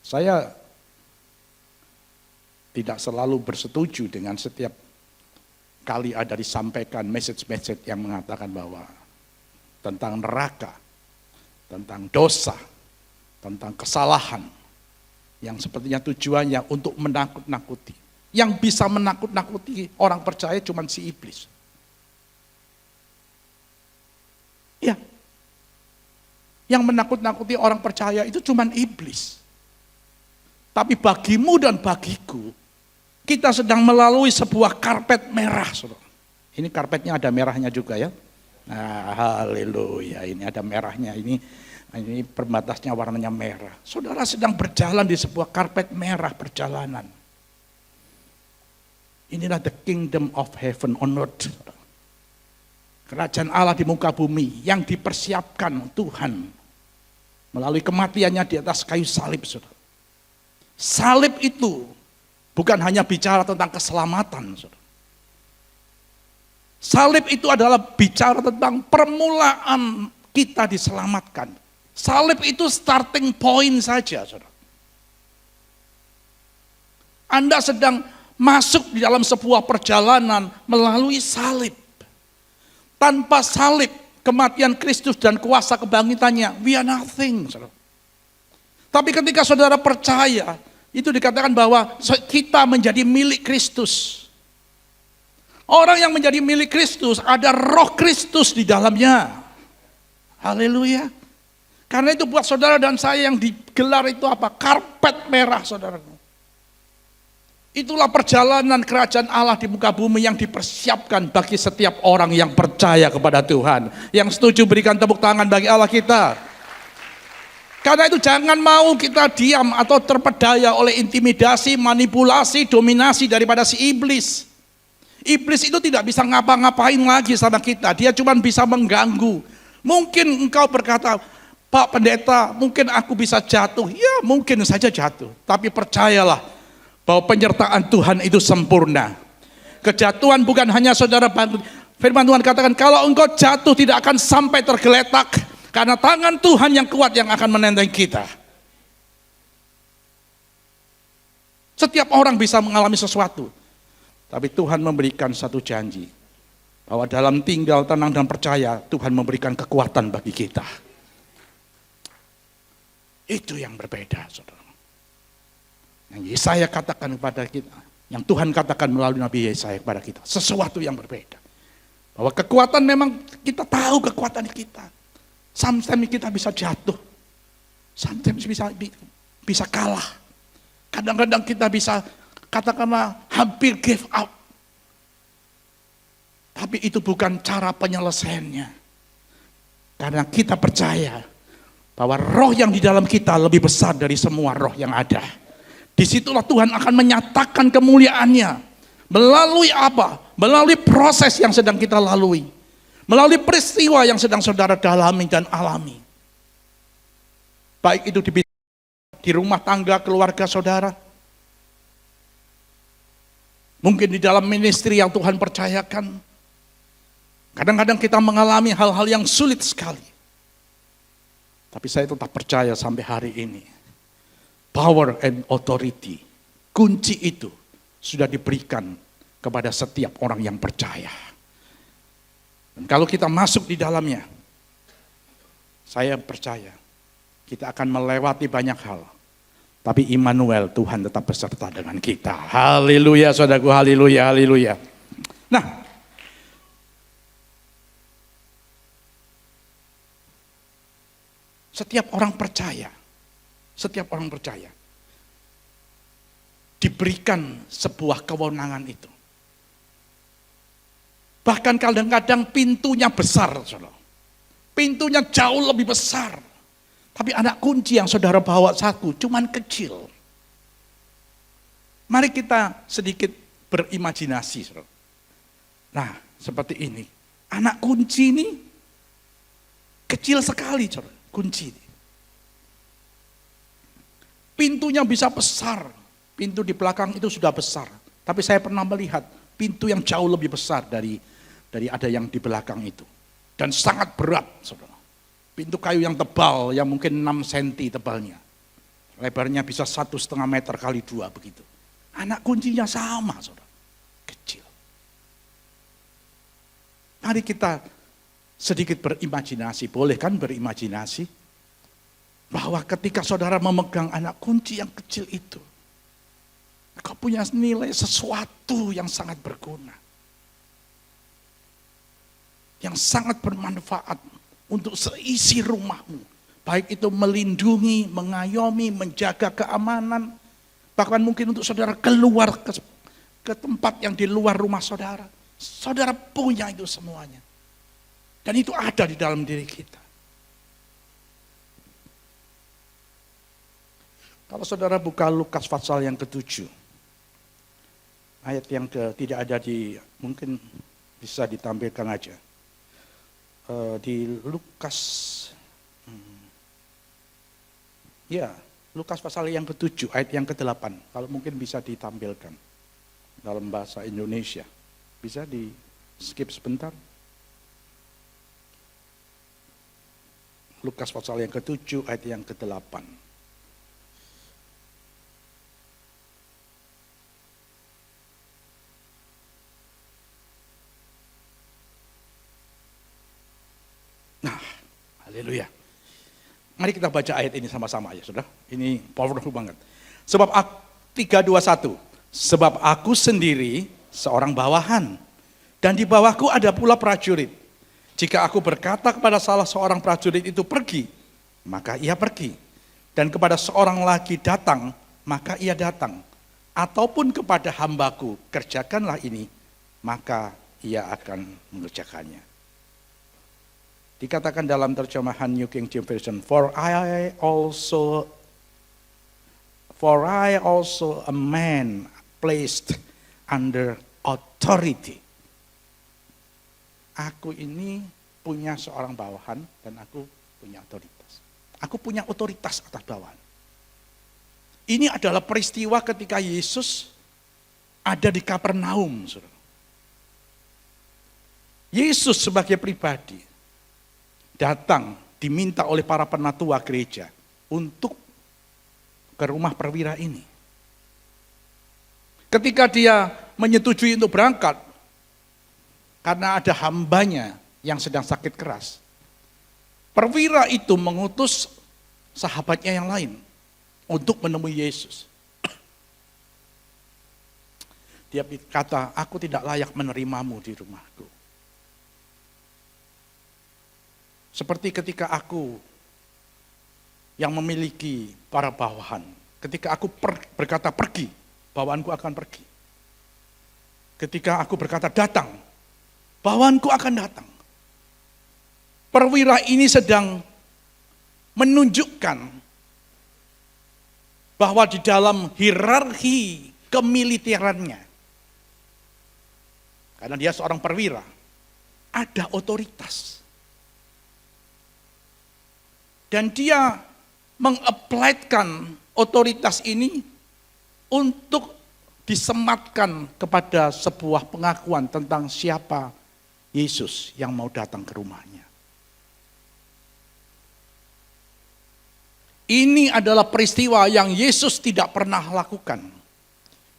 Saya tidak selalu bersetuju dengan setiap kali ada disampaikan message-message yang mengatakan bahwa tentang neraka, tentang dosa, tentang kesalahan, yang sepertinya tujuannya untuk menakut-nakuti. Yang bisa menakut-nakuti orang percaya cuma si iblis. Ya, yang menakut-nakuti orang percaya itu cuma iblis. Tapi bagimu dan bagiku, kita sedang melalui sebuah karpet merah. Saudara. Ini karpetnya ada merahnya juga ya. Nah, haleluya, ini ada merahnya, ini perbatasnya warnanya merah. Saudara sedang berjalan di sebuah karpet merah perjalanan. Inilah the kingdom of heaven on earth. Kerajaan Allah di muka bumi yang dipersiapkan Tuhan melalui kematiannya di atas kayu salib, saudara. Salib itu bukan hanya bicara tentang keselamatan, saudara. Salib itu adalah bicara tentang permulaan kita diselamatkan. Salib itu starting point saja, saudara. Anda sedang masuk di dalam sebuah perjalanan melalui salib. Tanpa salib, kematian Kristus dan kuasa kebangkitannya, we are nothing, saudara. Tapi ketika saudara percaya, itu dikatakan bahwa kita menjadi milik Kristus. Orang yang menjadi milik Kristus, ada roh Kristus di dalamnya. Haleluya. Karena itu buat saudara dan saya yang digelar itu apa? Karpet merah, saudara. Itulah perjalanan kerajaan Allah di muka bumi yang dipersiapkan bagi setiap orang yang percaya kepada Tuhan. Yang setuju berikan tepuk tangan bagi Allah kita. Karena itu jangan mau kita diam atau terpedaya oleh intimidasi, manipulasi, dominasi daripada si iblis. Iblis itu tidak bisa ngapa-ngapain lagi sama kita, dia cuma bisa mengganggu. Mungkin engkau berkata, Pak Pendeta, mungkin aku bisa jatuh. Ya mungkin saja jatuh, tapi percayalah bahwa penyertaan Tuhan itu sempurna. Kejatuhan bukan hanya saudara bantu. Firman Tuhan katakan, kalau engkau jatuh tidak akan sampai tergeletak. Karena tangan Tuhan yang kuat yang akan menenteng kita. Setiap orang bisa mengalami sesuatu. Tapi Tuhan memberikan satu janji. Bahwa dalam tinggal, tenang dan percaya, Tuhan memberikan kekuatan bagi kita. Itu yang berbeda, saudara. Yang Yesaya katakan kepada kita. Yang Tuhan katakan melalui Nabi Yesaya kepada kita. Sesuatu yang berbeda. Bahwa kekuatan memang kita tahu kekuatan kita. Sometimes kita bisa jatuh, sometimes bisa kalah. Kadang-kadang kita bisa katakanlah hampir give up. Tapi itu bukan cara penyelesaiannya. Karena kita percaya bahwa roh yang di dalam kita lebih besar dari semua roh yang ada. Disitulah Tuhan akan menyatakan kemuliaannya. Melalui apa? Melalui proses yang sedang kita lalui. Melalui peristiwa yang sedang saudara dalami dan alami. Baik itu di rumah tangga keluarga saudara. Mungkin di dalam ministry yang Tuhan percayakan. Kadang-kadang kita mengalami hal-hal yang sulit sekali. Tapi saya tetap percaya sampai hari ini. Power and authority. Kunci itu sudah diberikan kepada setiap orang yang percaya. Dan kalau kita masuk di dalamnya, saya percaya kita akan melewati banyak hal. Tapi Immanuel, Tuhan tetap beserta dengan kita. Haleluya, saudaraku, haleluya, haleluya. Nah, setiap orang percaya diberikan sebuah kewenangan itu. Bahkan kadang-kadang pintunya besar, saudara. Pintunya jauh lebih besar. Tapi anak kunci yang saudara bawa satu, cuman kecil. Mari kita sedikit berimajinasi, saudara. Nah, seperti ini. Anak kunci ini kecil sekali, saudara. Kunci ini. Pintunya bisa besar, pintu di belakang itu sudah besar. Tapi saya pernah melihat pintu yang jauh lebih besar dari ada yang di belakang itu. Dan sangat berat, saudara. Pintu kayu yang tebal, yang mungkin 6 cm tebalnya. Lebarnya bisa 1,5 meter kali 2 begitu. Anak kuncinya sama, saudara. Kecil. Mari kita sedikit berimajinasi. Boleh kan berimajinasi? Bahwa ketika saudara memegang anak kunci yang kecil itu, kau punya nilai sesuatu yang sangat berguna. Yang sangat bermanfaat untuk seisi rumahmu. Baik itu melindungi, mengayomi, menjaga keamanan. Bahkan mungkin untuk saudara keluar ke tempat yang di luar rumah saudara. Saudara punya itu semuanya. Dan itu ada di dalam diri kita. Kalau saudara buka Lukas pasal yang ke-7. Ayat yang tidak ada mungkin bisa ditampilkan aja. Di Lukas, Lukas pasal yang ke-7, ayat yang ke-8. Kalau mungkin bisa ditampilkan dalam bahasa Indonesia. Bisa di skip sebentar. Lukas pasal yang ke-7, ayat yang ke-8. Haleluya. Mari kita baca ayat ini sama-sama ya, saudara. Ini powerful banget. Sebab 3:21. Sebab aku sendiri seorang bawahan, dan di bawahku ada pula prajurit. Jika aku berkata kepada salah seorang prajurit itu pergi, maka ia pergi. Dan kepada seorang lagi datang, maka ia datang. Ataupun kepada hambaku, kerjakanlah ini, maka ia akan mengerjakannya. Dikatakan dalam terjemahan New King James Version, For I also a man placed under authority. Aku ini punya seorang bawahan dan aku punya otoritas. Aku punya otoritas atas bawahan. Ini adalah peristiwa ketika Yesus ada di Kapernaum. Yesus sebagai pribadi datang, diminta oleh para penatua gereja untuk ke rumah perwira ini. Ketika dia menyetujui untuk berangkat, karena ada hambanya yang sedang sakit keras, perwira itu mengutus sahabatnya yang lain untuk menemui Yesus. Dia berkata, aku tidak layak menerimamu di rumahku. Seperti ketika aku yang memiliki para bawahan, ketika aku berkata pergi, bawahanku akan pergi. Ketika aku berkata datang, bawahanku akan datang. Perwira ini sedang menunjukkan bahwa di dalam hierarki kemiliterannya, karena dia seorang perwira, ada otoritas. Dan dia mengaplikan otoritas ini untuk disematkan kepada sebuah pengakuan tentang siapa Yesus yang mau datang ke rumahnya. Ini adalah peristiwa yang Yesus tidak pernah lakukan.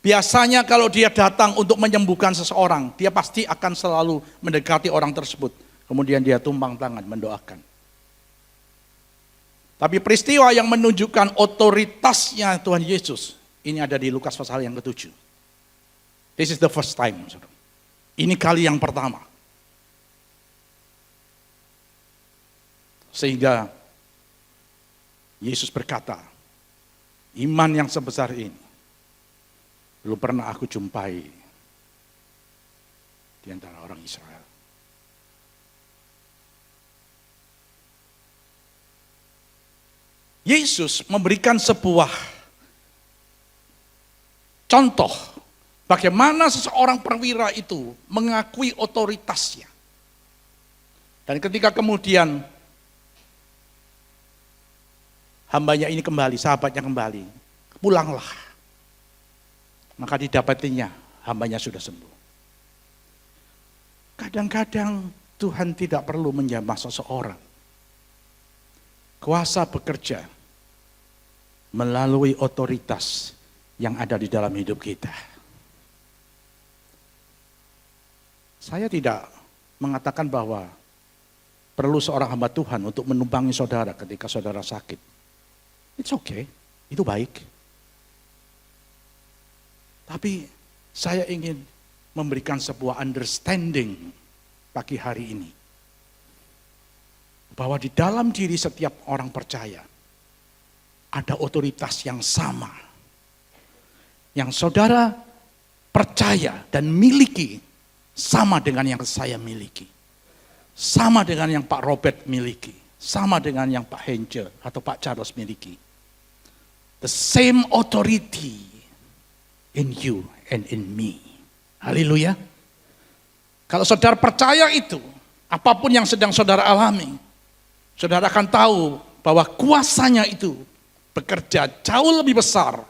Biasanya kalau dia datang untuk menyembuhkan seseorang, dia pasti akan selalu mendekati orang tersebut. Kemudian dia tumpang tangan mendoakan. Tapi peristiwa yang menunjukkan otoritasnya Tuhan Yesus, ini ada di Lukas pasal yang ke-7. This is the first time. Ini kali yang pertama. Sehingga Yesus berkata, iman yang sebesar ini belum pernah aku jumpai di antara orang Israel. Yesus memberikan sebuah contoh bagaimana seseorang perwira itu mengakui otoritasnya. Dan ketika kemudian hambanya ini kembali, sahabatnya kembali, pulanglah. Maka didapatinya, hambanya sudah sembuh. Kadang-kadang Tuhan tidak perlu menjamah seseorang. Kuasa bekerja melalui otoritas yang ada di dalam hidup kita. Saya tidak mengatakan bahwa perlu seorang hamba Tuhan untuk menumpangi saudara ketika saudara sakit. It's okay, itu baik. Tapi saya ingin memberikan sebuah understanding pagi hari ini. Bahwa di dalam diri setiap orang percaya ada otoritas yang sama. Yang saudara percaya dan miliki sama dengan yang saya miliki. Sama dengan yang Pak Robert miliki. Sama dengan yang Pak Henge atau Pak Charles miliki. The same authority in you and in me. Haleluya. Kalau saudara percaya itu, apapun yang sedang saudara alami, saudara akan tahu bahwa kuasanya itu bekerja jauh lebih besar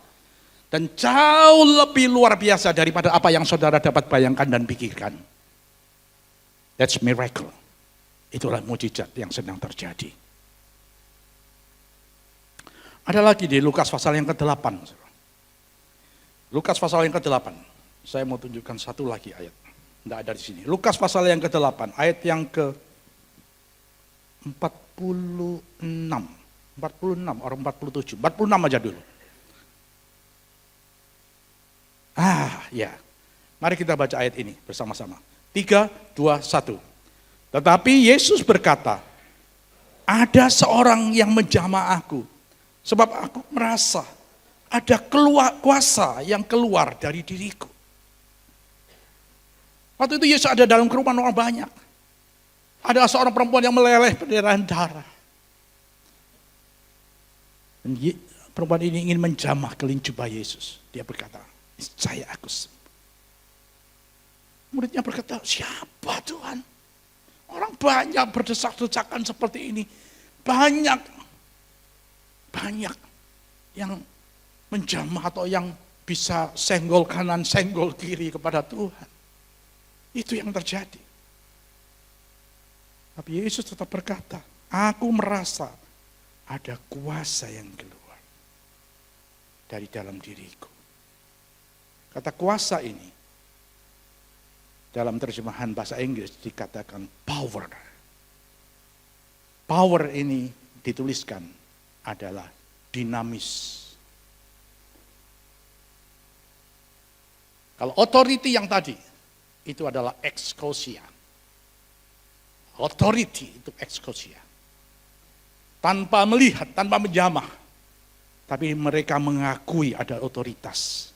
dan jauh lebih luar biasa daripada apa yang saudara dapat bayangkan dan pikirkan. That's miracle. Itulah mujizat yang sedang terjadi. Ada lagi di Lukas pasal yang ke-8. Lukas pasal yang ke-8. Saya mau tunjukkan satu lagi ayat. Tidak ada di sini. Lukas pasal yang ke-8, ayat yang ke-46. 46 orang 47. 46 aja dulu. Ya. Mari kita baca ayat ini bersama-sama. 3, 2, 1. Tetapi Yesus berkata, ada seorang yang menjamah aku, sebab aku merasa ada kuasa yang keluar dari diriku. Waktu itu Yesus ada dalam kerumunan orang banyak. Ada seorang perempuan yang meleleh perdarahan darah. Dan perempuan ini ingin menjamah kelincuba Yesus. Dia berkata, niscaya aku sembuh. Muridnya berkata, siapa Tuhan? Orang banyak berdesak-desakan seperti ini. Banyak yang menjamah atau yang bisa senggol kanan, senggol kiri kepada Tuhan. Itu yang terjadi. Tapi Yesus tetap berkata, aku merasa ada kuasa yang keluar dari dalam diriku. Kata kuasa ini, dalam terjemahan bahasa Inggris dikatakan power. Power ini dituliskan adalah dinamis. Kalau authority yang tadi, itu adalah exousia. Authority itu exousia. Tanpa melihat, tanpa menjamah. Tapi mereka mengakui ada otoritas.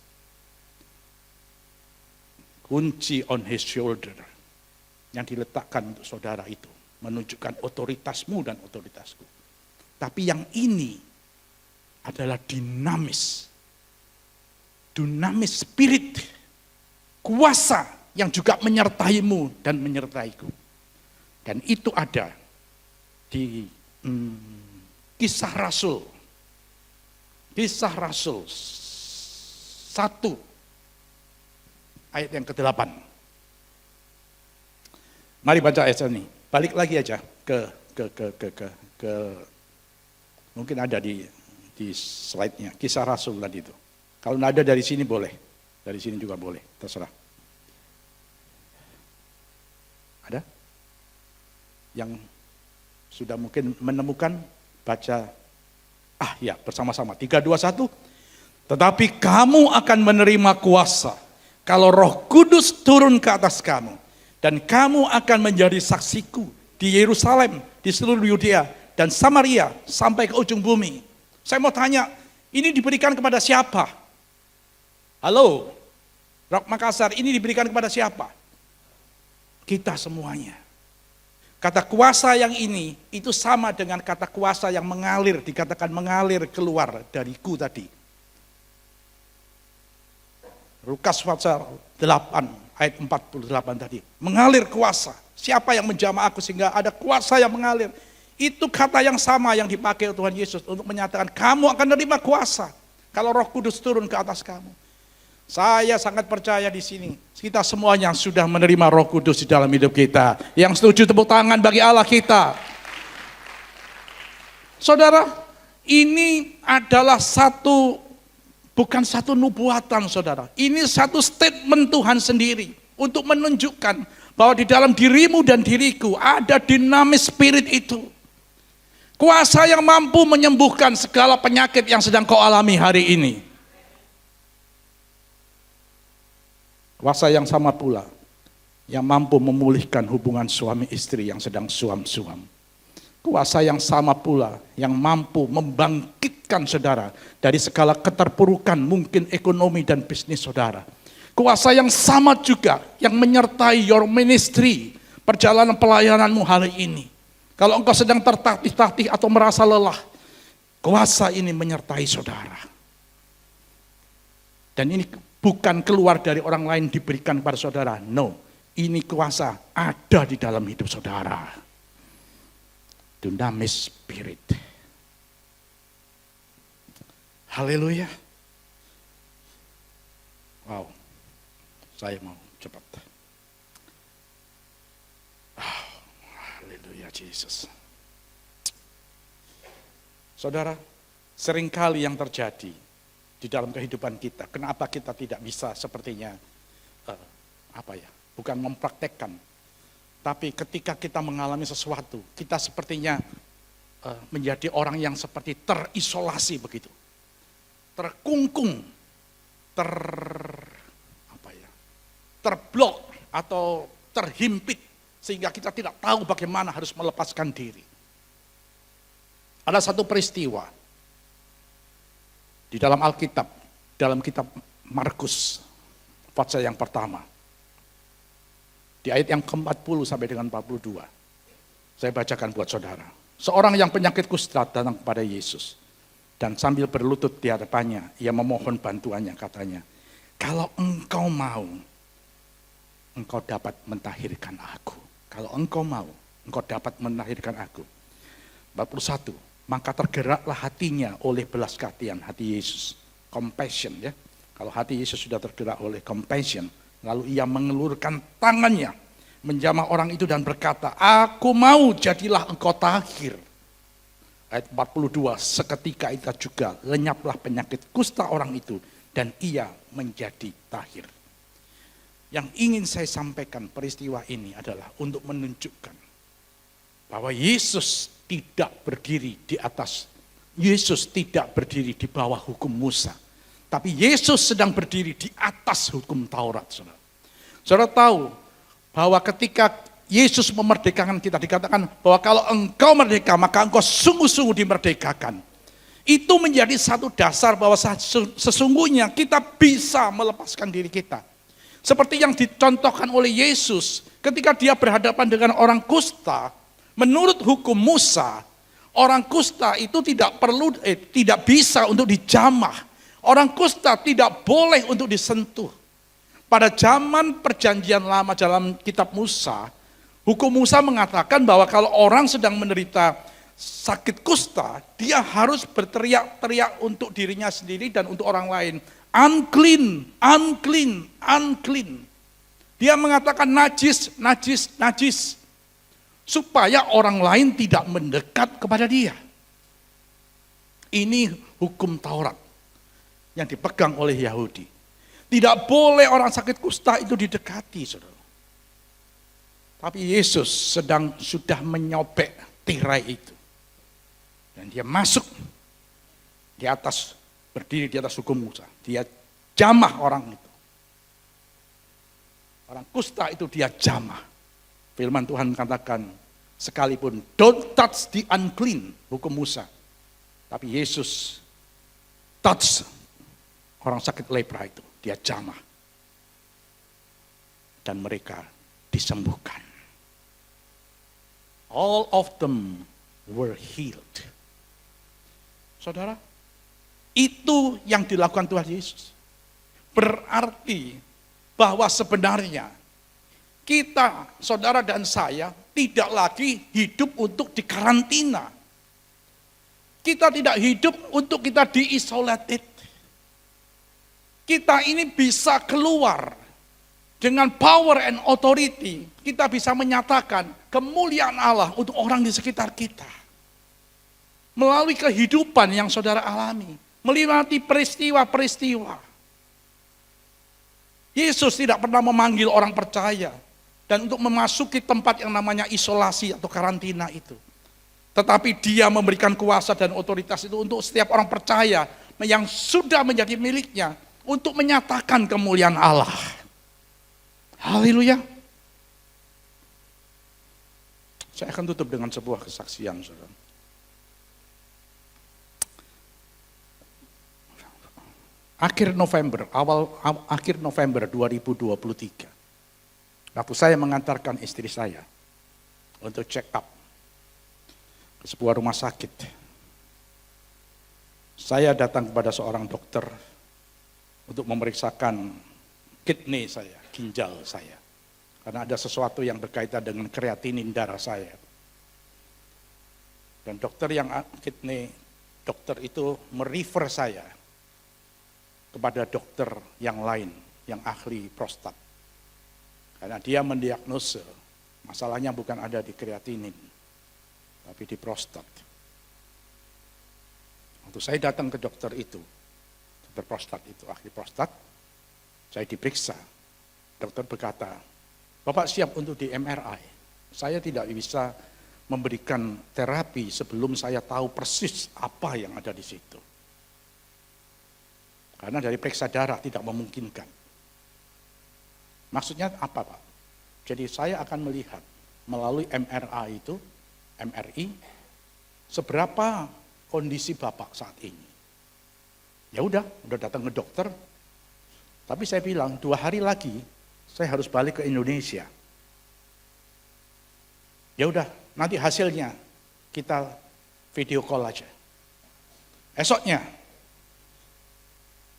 Kunci on his shoulder yang diletakkan untuk saudara itu menunjukkan otoritasmu dan otoritasku. Tapi yang ini adalah dinamis. Dinamis spirit. Kuasa yang juga menyertaimu dan menyertaiku. Dan itu ada di Kisah Rasul. Kisah Rasul 1 ayat yang ke-8. Mari baca ayat ini. Balik lagi aja ke mungkin ada di slide-nya. Kisah Rasul tadi itu. Kalau tidak ada dari sini boleh. Dari sini juga boleh, terserah. Ada? Yang sudah mungkin menemukan, baca. Ya, bersama-sama. 3, 2, 1. Tetapi kamu akan menerima kuasa kalau Roh Kudus turun ke atas kamu. Dan kamu akan menjadi saksiku di Yerusalem, di seluruh Yudea dan Samaria sampai ke ujung bumi. Saya mau tanya, ini diberikan kepada siapa? Halo, Rock Makassar, ini diberikan kepada siapa? Kita semuanya. Kata kuasa yang ini, itu sama dengan kata kuasa yang mengalir, dikatakan mengalir keluar dariku tadi. Lukas pasal 8 ayat 48 tadi. Mengalir kuasa. Siapa yang menjamah aku sehingga ada kuasa yang mengalir. Itu kata yang sama yang dipakai Tuhan Yesus untuk menyatakan kamu akan menerima kuasa. Kalau Roh Kudus turun ke atas kamu. Saya sangat percaya di sini. Kita semuanya sudah menerima Roh Kudus di dalam hidup kita. Yang setuju tepuk tangan bagi Allah kita. Saudara, ini adalah bukan satu nubuatan saudara. Ini satu statement Tuhan sendiri. Untuk menunjukkan bahwa di dalam dirimu dan diriku ada dinamis spirit itu. Kuasa yang mampu menyembuhkan segala penyakit yang sedang kau alami hari ini. Kuasa yang sama pula yang mampu memulihkan hubungan suami istri yang sedang suam-suam. Kuasa yang sama pula yang mampu membangkitkan saudara dari segala keterpurukan mungkin ekonomi dan bisnis saudara. Kuasa yang sama juga yang menyertai your ministry, perjalanan pelayananmu hari ini. Kalau engkau sedang tertatih-tatih atau merasa lelah, kuasa ini menyertai saudara. Dan ini bukan keluar dari orang lain diberikan kepada saudara. No, ini kuasa ada di dalam hidup saudara. Dunamis spirit. Haleluya. Wow, saya mau cepat. Haleluya Yesus. Saudara, seringkali yang terjadi di dalam kehidupan kita. Kenapa kita tidak bisa sepertinya, bukan mempraktekkan. Tapi ketika kita mengalami sesuatu, kita sepertinya menjadi orang yang seperti terisolasi begitu. Terkungkung, terblok atau terhimpit. Sehingga kita tidak tahu bagaimana harus melepaskan diri. Ada satu peristiwa di dalam Alkitab, dalam kitab Markus, pasal yang pertama. Di ayat yang ke-40 sampai dengan 42. Saya bacakan buat saudara. Seorang yang penyakit kusta datang kepada Yesus. Dan sambil berlutut di hadapannya, ia memohon bantuannya, katanya, kalau engkau mau, engkau dapat mentahirkan aku. Kalau engkau mau, engkau dapat mentahirkan aku. 41. Maka tergeraklah hatinya oleh belas kasihan, hati Yesus. Compassion ya. Kalau hati Yesus sudah tergerak oleh compassion, lalu ia mengelurkan tangannya, menjamah orang itu dan berkata, aku mau, jadilah engkau tahir. Ayat 42, seketika itu juga lenyaplah penyakit kusta orang itu dan ia menjadi tahir. Yang ingin saya sampaikan peristiwa ini adalah untuk menunjukkan bahwa Yesus tidak berdiri di atas, Yesus tidak berdiri di bawah hukum Musa. Tapi Yesus sedang berdiri di atas hukum Taurat. Saudara, saudara tahu bahwa ketika Yesus memerdekakan kita, dikatakan bahwa kalau engkau merdeka, maka engkau sungguh-sungguh dimerdekakan. Itu menjadi satu dasar bahwa sesungguhnya kita bisa melepaskan diri kita. Seperti yang dicontohkan oleh Yesus ketika dia berhadapan dengan orang kusta. Menurut hukum Musa, orang kusta itu tidak bisa untuk dijamah. Orang kusta tidak boleh untuk disentuh. Pada zaman perjanjian lama dalam kitab Musa, hukum Musa mengatakan bahwa kalau orang sedang menderita sakit kusta, dia harus berteriak-teriak untuk dirinya sendiri dan untuk orang lain. Unclean, unclean, unclean. Dia mengatakan najis, najis, najis. Supaya orang lain tidak mendekat kepada dia. Ini hukum Taurat yang dipegang oleh Yahudi. Tidak boleh orang sakit kusta itu didekati, saudara. Tapi Yesus sudah menyobek tirai itu. Dan dia masuk di atas, berdiri di atas hukum Musa. Dia jamah orang itu. Orang kusta itu dia jamah. Firman Tuhan katakan, sekalipun don't touch the unclean, hukum Musa. Tapi Yesus touch orang sakit lepra itu, dia jamah. Dan mereka disembuhkan. All of them were healed. Saudara, itu yang dilakukan Tuhan Yesus. Berarti bahwa sebenarnya kita, saudara dan saya, tidak lagi hidup untuk dikarantina. Kita tidak hidup untuk kita di-isolated. kita ini bisa keluar dengan power and authority. Kita bisa menyatakan kemuliaan Allah untuk orang di sekitar kita. Melalui kehidupan yang saudara alami. Melewati peristiwa-peristiwa. Yesus tidak pernah memanggil orang percaya. Dan untuk memasuki tempat yang namanya isolasi atau karantina itu. Tetapi dia memberikan kuasa dan otoritas itu untuk setiap orang percaya yang sudah menjadi miliknya. Untuk menyatakan kemuliaan Allah. Haleluya. Saya akan tutup dengan sebuah kesaksian, saudara. Akhir November 2023, waktu saya mengantarkan istri saya untuk check up ke sebuah rumah sakit, saya datang kepada seorang dokter untuk memeriksakan kidney saya, ginjal saya, karena ada sesuatu yang berkaitan dengan kreatinin darah saya. Dan dokter yang kidney, dokter itu merefer saya kepada dokter yang lain, yang ahli prostat. Karena dia mendiagnosa, masalahnya bukan ada di kreatinin, tapi di prostat. Waktu saya datang ke dokter itu, dokter prostat itu, ahli prostat, saya diperiksa. Dokter berkata, Bapak siap untuk di MRI. Saya tidak bisa memberikan terapi sebelum saya tahu persis apa yang ada di situ. Karena dari periksa darah tidak memungkinkan. Maksudnya apa, Pak? Jadi saya akan melihat melalui MRI itu, MRI, seberapa kondisi Bapak saat ini. Ya udah datang ke dokter. Tapi saya bilang 2 hari lagi saya harus balik ke Indonesia. Ya udah, nanti hasilnya kita video call aja. Esoknya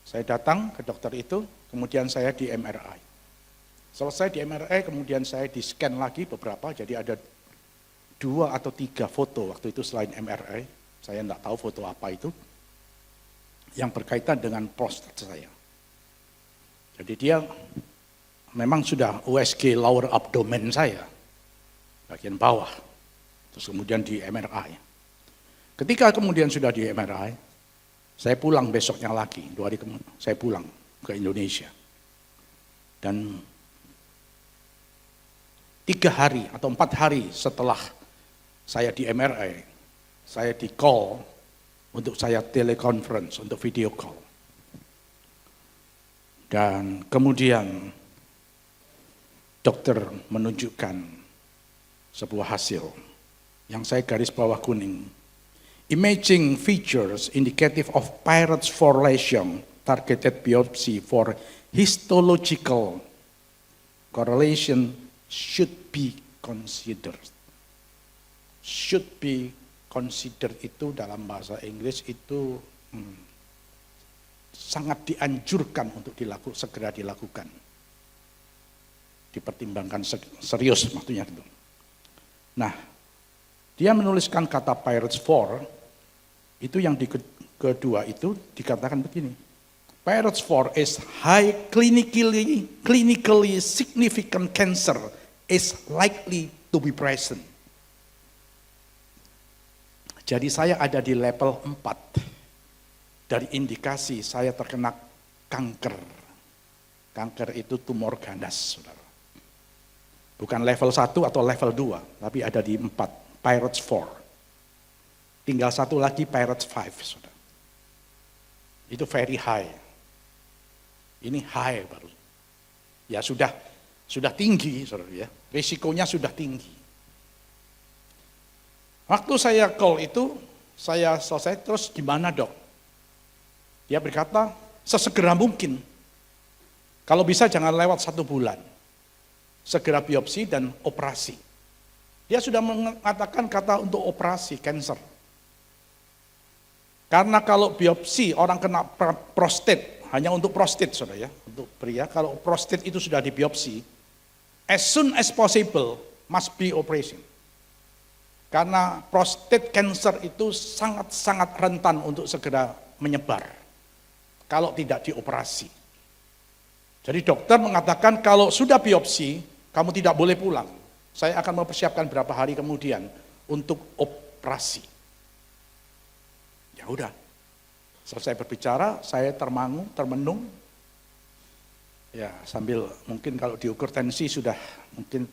saya datang ke dokter itu, kemudian saya di MRI. Selesai di MRI, kemudian saya di scan lagi beberapa, jadi ada 2 atau 3 foto waktu itu selain MRI. Saya enggak tahu foto apa itu, yang berkaitan dengan prostat saya. Jadi dia memang sudah USG lower abdomen saya, bagian bawah. Terus kemudian di MRI. Ketika kemudian sudah di MRI, saya pulang besoknya lagi, 2 hari kemudian saya pulang ke Indonesia. Dan 3 hari atau 4 hari setelah saya di MRI, saya di call untuk saya teleconference, untuk video call. Dan kemudian dokter menunjukkan sebuah hasil yang saya garis bawah kuning. Imaging features indicative of Peyronie's 4 lesion, targeted biopsy for histological correlation should be considered. Should be considered itu dalam bahasa Inggris itu sangat dianjurkan untuk segera dilakukan. Dipertimbangkan serius maksudnya itu. Nah, dia menuliskan kata Peyronie's 4. Itu yang di kedua itu dikatakan begini. Peyronie's 4 is high clinically significant cancer is likely to be present. Jadi saya ada di level 4 dari indikasi saya terkena kanker. Kanker itu tumor ganas, saudara. Bukan level 1 atau level 2, tapi ada di 4, Peyronie's 4. Tinggal 1 lagi Peyronie's 5, saudara. Itu very high. Ini high baru. Ya sudah tinggi, saudara ya. Risikonya sudah tinggi. Waktu saya call itu, saya selesai terus gimana dok? Dia berkata, sesegera mungkin. Kalau bisa jangan lewat 1 bulan. Segera biopsi dan operasi. Dia sudah mengatakan kata untuk operasi cancer. Karena kalau biopsi orang kena prostat, hanya untuk prostat saudara ya, untuk pria, kalau prostat itu sudah dibiopsi, as soon as possible must be operation. Karena prostate cancer itu sangat-sangat rentan untuk segera menyebar kalau tidak dioperasi. Jadi dokter mengatakan kalau sudah biopsi, kamu tidak boleh pulang. Saya akan mempersiapkan berapa hari kemudian untuk operasi. Ya udah, selesai berbicara, saya termenung. Ya sambil mungkin kalau diukur tensi sudah mungkin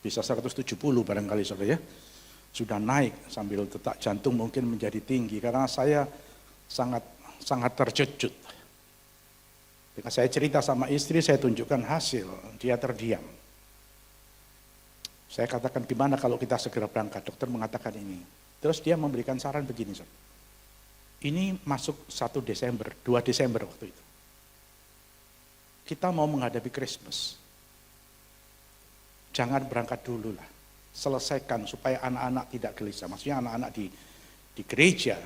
bisa 170 barangkali saudara ya. Sudah naik sambil detak jantung mungkin menjadi tinggi karena saya sangat terkejut. Ketika saya cerita sama istri, saya tunjukkan hasil, dia terdiam. Saya katakan gimana kalau kita segera berangkat, dokter mengatakan ini. Terus dia memberikan saran begini, Sob. Ini masuk 1 Desember, 2 Desember waktu itu. Kita mau menghadapi Christmas. Jangan berangkat dulu lah. Selesaikan supaya anak-anak tidak gelisah. Maksudnya anak-anak di gereja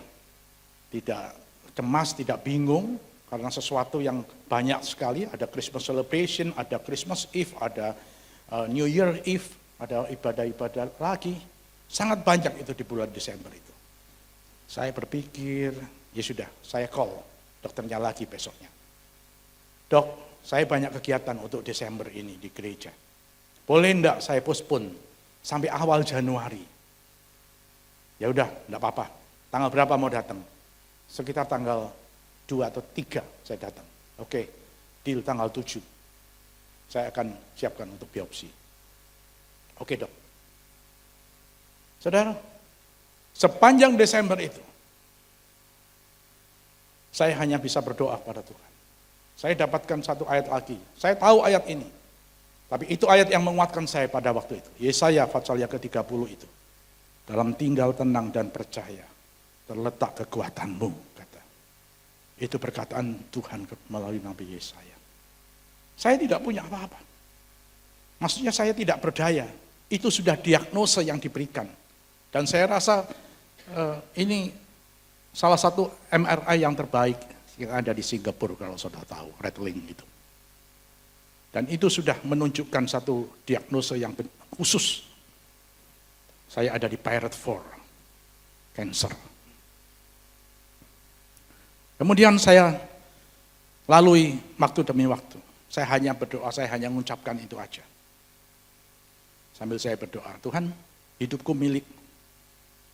tidak cemas, tidak bingung. Karena sesuatu yang banyak sekali, ada Christmas celebration, ada Christmas Eve, ada New Year Eve, ada ibadah-ibadah lagi. Sangat banyak itu di bulan Desember itu. Saya berpikir, ya sudah, saya call dokternya lagi besoknya. Dok, saya banyak kegiatan untuk Desember ini di gereja. Boleh enggak saya postpone sampai awal Januari? Ya udah, enggak apa-apa. Tanggal berapa mau datang? Sekitar tanggal 2 atau 3 saya datang. Oke, deal tanggal 7. Saya akan siapkan untuk biopsi. Oke dok. Saudara, sepanjang Desember itu, saya hanya bisa berdoa pada Tuhan. Saya dapatkan satu ayat lagi. Saya tahu ayat ini. Tapi itu ayat yang menguatkan saya pada waktu itu. Yesaya pasal yang ke-30 itu. Dalam tinggal tenang dan percaya, terletak kekuatanmu, kata. Itu perkataan Tuhan melalui Nabi Yesaya. Saya tidak punya apa-apa. Maksudnya saya tidak berdaya. Itu sudah diagnosa yang diberikan. Dan saya rasa ini salah satu MRI yang terbaik yang ada di Singapura kalau saudara tahu, Redling itu. Dan itu sudah menunjukkan satu diagnosa yang khusus. Saya ada di Pirate 4, cancer. Kemudian saya lalui waktu demi waktu. Saya hanya berdoa, saya hanya mengucapkan itu aja. Sambil saya berdoa, Tuhan, hidupku milik,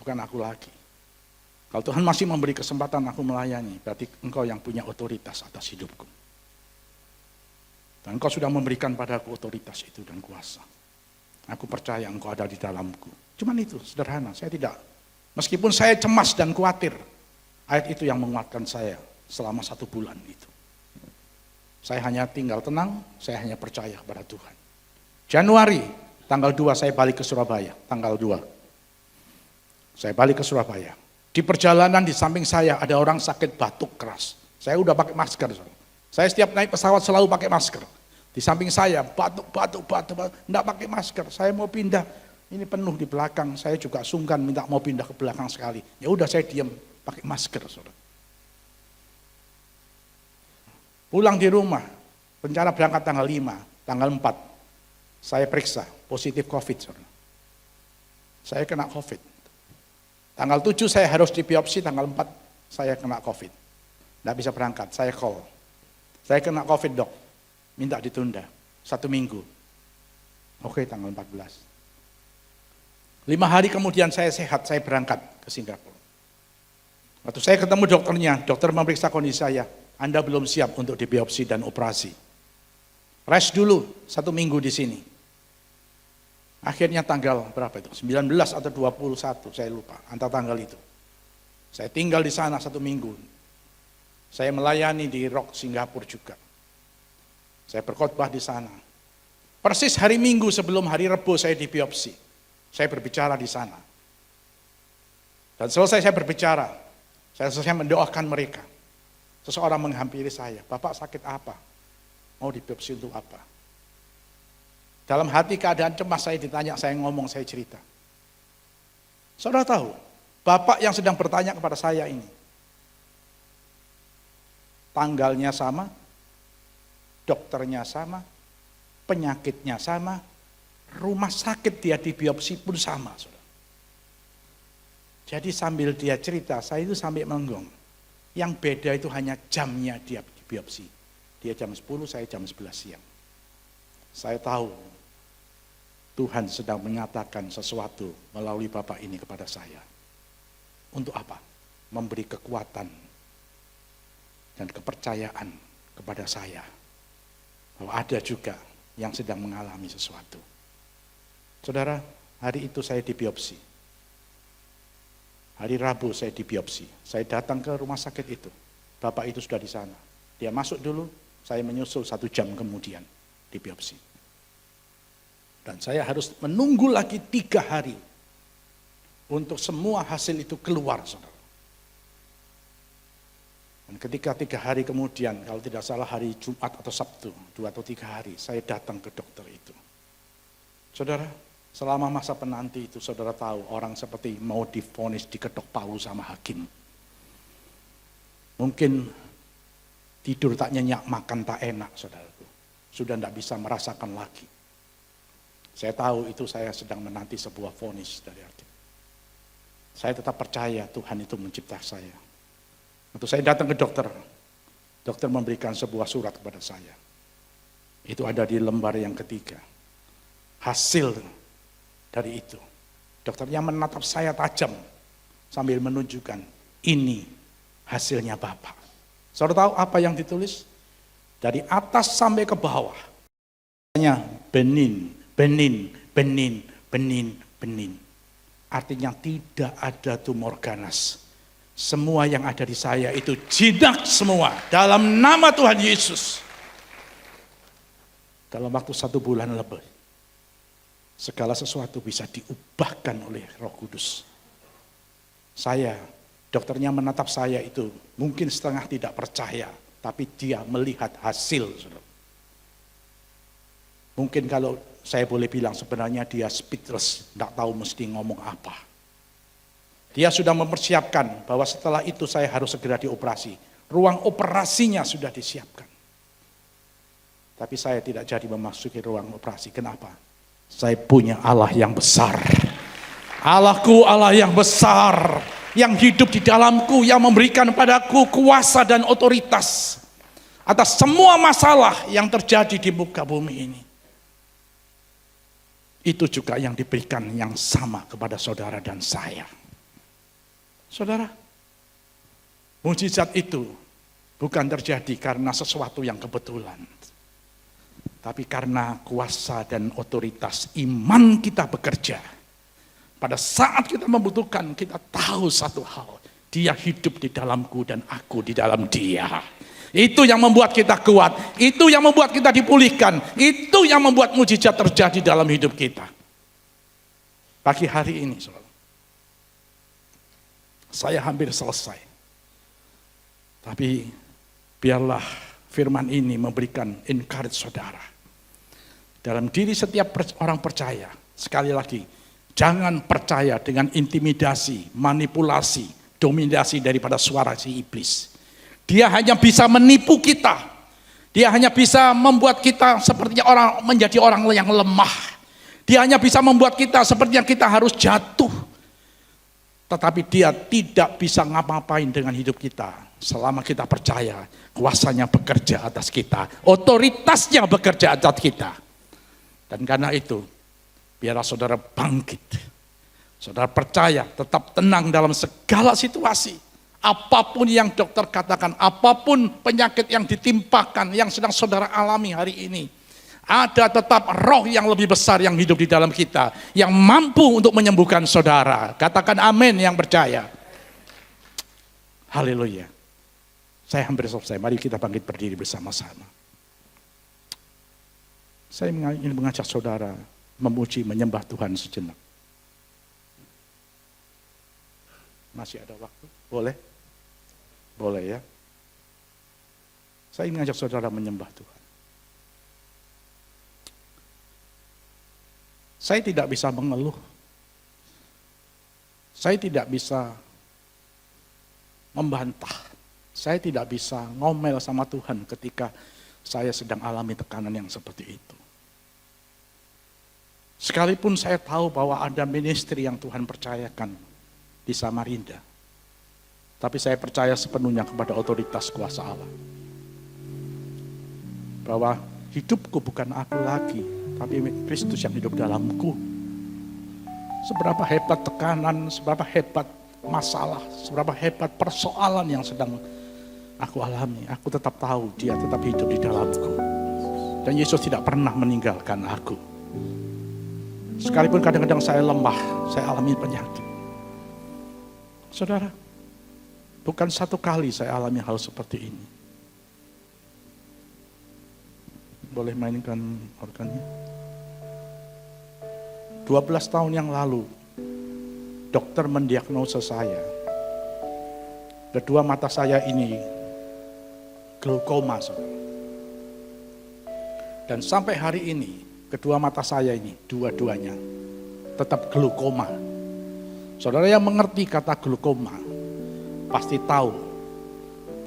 bukan aku lagi. Kalau Tuhan masih memberi kesempatan aku melayani, berarti Engkau yang punya otoritas atas hidupku. Dan Engkau sudah memberikan padaku otoritas itu dan kuasa. Aku percaya Engkau ada di dalamku. Cuman itu, sederhana. Saya tidak, meskipun saya cemas dan khawatir, ayat itu yang menguatkan saya selama 1 bulan itu. Saya hanya tinggal tenang, saya hanya percaya kepada Tuhan. Januari, tanggal 2 saya balik ke Surabaya, tanggal 2. Saya balik ke Surabaya. Di perjalanan di samping saya ada orang sakit batuk keras. Saya udah pakai masker. Saya setiap naik pesawat selalu pakai masker. Di samping saya batuk, enggak pakai masker. Saya mau pindah, ini penuh di belakang. Saya juga sungkan minta mau pindah ke belakang sekali. Ya udah saya diam. Pakai masker, saudara. Pulang di rumah, rencana berangkat tanggal 5, tanggal 4, saya periksa, positif COVID, saudara. Saya kena COVID. Tanggal 7 saya harus dibiopsi, tanggal 4 saya kena COVID. Nggak bisa berangkat, saya call. Saya kena COVID dok, minta ditunda, 1 minggu. Oke, tanggal 14. 5 hari kemudian saya sehat, saya berangkat ke Singapura. Waktu saya ketemu dokternya, dokter memeriksa kondisi saya, Anda belum siap untuk dibiopsi dan operasi. Rest dulu 1 minggu di sini. Akhirnya tanggal berapa itu? 19 atau 21, saya lupa, antara tanggal itu. Saya tinggal di sana 1 minggu. Saya melayani di Rock Singapura juga. Saya berkhotbah di sana. Persis hari Minggu sebelum hari Rebo saya dibiopsi. Saya berbicara di sana. Dan selesai saya berbicara, saya selesai mendoakan mereka. Seseorang menghampiri saya, Bapak sakit apa? Mau dibiopsi untuk apa? Dalam hati keadaan cemas saya ditanya, saya ngomong, saya cerita. Saudara tahu, Bapak yang sedang bertanya kepada saya ini, tanggalnya sama, dokternya sama, penyakitnya sama, rumah sakit dia dibiopsi pun sama. Saudara. Jadi sambil dia cerita, saya itu sampai menggong. Yang beda itu hanya jamnya dia dibiopsi. Dia jam 10, saya jam 11 siang. Saya tahu Tuhan sedang menyatakan sesuatu melalui Bapak ini kepada saya. Untuk apa? Memberi kekuatan dan kepercayaan kepada saya. Bahwa ada juga yang sedang mengalami sesuatu. Saudara, hari itu saya dibiopsi. Hari Rabu saya dibiopsi. Saya datang ke rumah sakit itu. Bapak itu sudah di sana. Dia masuk dulu, saya menyusul 1 jam kemudian dibiopsi. Dan saya harus menunggu lagi 3 hari untuk semua hasil itu keluar, saudara. Dan ketika 3 hari kemudian, kalau tidak salah hari Jumat atau Sabtu, 2 atau 3 hari, saya datang ke dokter itu. Saudara, selama masa penanti itu, saudara tahu orang seperti mau divonis diketok palu sama hakim. Mungkin tidur tak nyenyak, makan tak enak, saudaraku. Sudah tidak bisa merasakan lagi. Saya tahu itu saya sedang menanti sebuah vonis dari hakim. Saya tetap percaya Tuhan itu mencipta saya. Waktu saya datang ke dokter, dokter memberikan sebuah surat kepada saya. Itu ada di lembar yang ketiga. Hasil dari itu. Dokternya menatap saya tajam sambil menunjukkan, ini hasilnya Bapak. Saudara tahu apa yang ditulis? Dari atas sampai ke bawah. Hanya benin, benin, benin, benin, benin. Artinya tidak ada tumor ganas. Semua yang ada di saya itu jinak semua dalam nama Tuhan Yesus. Dalam waktu 1 bulan lebih, segala sesuatu bisa diubahkan oleh Roh Kudus. Saya, dokternya menatap saya itu mungkin setengah tidak percaya, tapi dia melihat hasil. Mungkin kalau saya boleh bilang sebenarnya dia speechless, tidak tahu mesti ngomong apa. Dia sudah mempersiapkan bahwa setelah itu saya harus segera dioperasi. Ruang operasinya sudah disiapkan. Tapi saya tidak jadi memasuki ruang operasi. Kenapa? Saya punya Allah yang besar. Allahku Allah yang besar, yang hidup di dalamku, yang memberikan padaku kuasa dan otoritas atas semua masalah yang terjadi di muka bumi ini. Itu juga yang diberikan yang sama kepada saudara dan saya. Saudara, mujizat itu bukan terjadi karena sesuatu yang kebetulan, tapi karena kuasa dan otoritas iman kita bekerja. Pada saat kita membutuhkan, kita tahu satu hal, dia hidup di dalamku dan aku di dalam dia. Itu yang membuat kita kuat, itu yang membuat kita dipulihkan, itu yang membuat mujizat terjadi dalam hidup kita. Pagi hari ini, saudara, saya hampir selesai. Tapi biarlah firman ini memberikan encourage saudara. Dalam diri setiap orang percaya, sekali lagi, jangan percaya dengan intimidasi, manipulasi, dominasi daripada suara si iblis. Dia hanya bisa menipu kita. Dia hanya bisa membuat kita seperti orang menjadi orang yang lemah. Dia hanya bisa membuat kita seperti yang kita harus jatuh. Tetapi dia tidak bisa ngapa-ngapain dengan hidup kita. Selama kita percaya, kuasanya bekerja atas kita. Otoritasnya bekerja atas kita. Dan karena itu, biarlah saudara bangkit. Saudara percaya, tetap tenang dalam segala situasi. Apapun yang dokter katakan, apapun penyakit yang ditimpakan, yang sedang saudara alami hari ini. Ada tetap roh yang lebih besar yang hidup di dalam kita, yang mampu untuk menyembuhkan saudara. Katakan amin yang percaya. Haleluya. Saya hampir selesai, mari kita bangkit berdiri bersama-sama. Saya ingin mengajak saudara memuji, menyembah Tuhan sejenak. Masih ada waktu? Boleh? Boleh ya. Saya ingin mengajak saudara menyembah Tuhan. Saya tidak bisa mengeluh. Saya tidak bisa membantah. Saya tidak bisa ngomel sama Tuhan ketika saya sedang alami tekanan yang seperti itu. Sekalipun saya tahu bahwa ada ministry yang Tuhan percayakan di Samarinda. Tapi saya percaya sepenuhnya kepada otoritas kuasa Allah. bahwa hidupku bukan aku lagi, tapi Kristus yang hidup dalamku. Seberapa hebat tekanan, seberapa hebat masalah, seberapa hebat persoalan yang sedang aku alami, aku tetap tahu dia tetap hidup di dalamku. Dan Yesus tidak pernah meninggalkan aku. Sekalipun kadang-kadang saya lemah, saya alami penyakit. Saudara, bukan satu kali saya alami hal seperti ini. Boleh mainkan organnya? 12 tahun yang lalu, dokter mendiagnosa saya. Kedua mata saya ini glaukoma, saudara. Dan sampai hari ini, kedua mata saya ini, dua-duanya tetap glaukoma. Saudara yang mengerti kata glaukoma, pasti tahu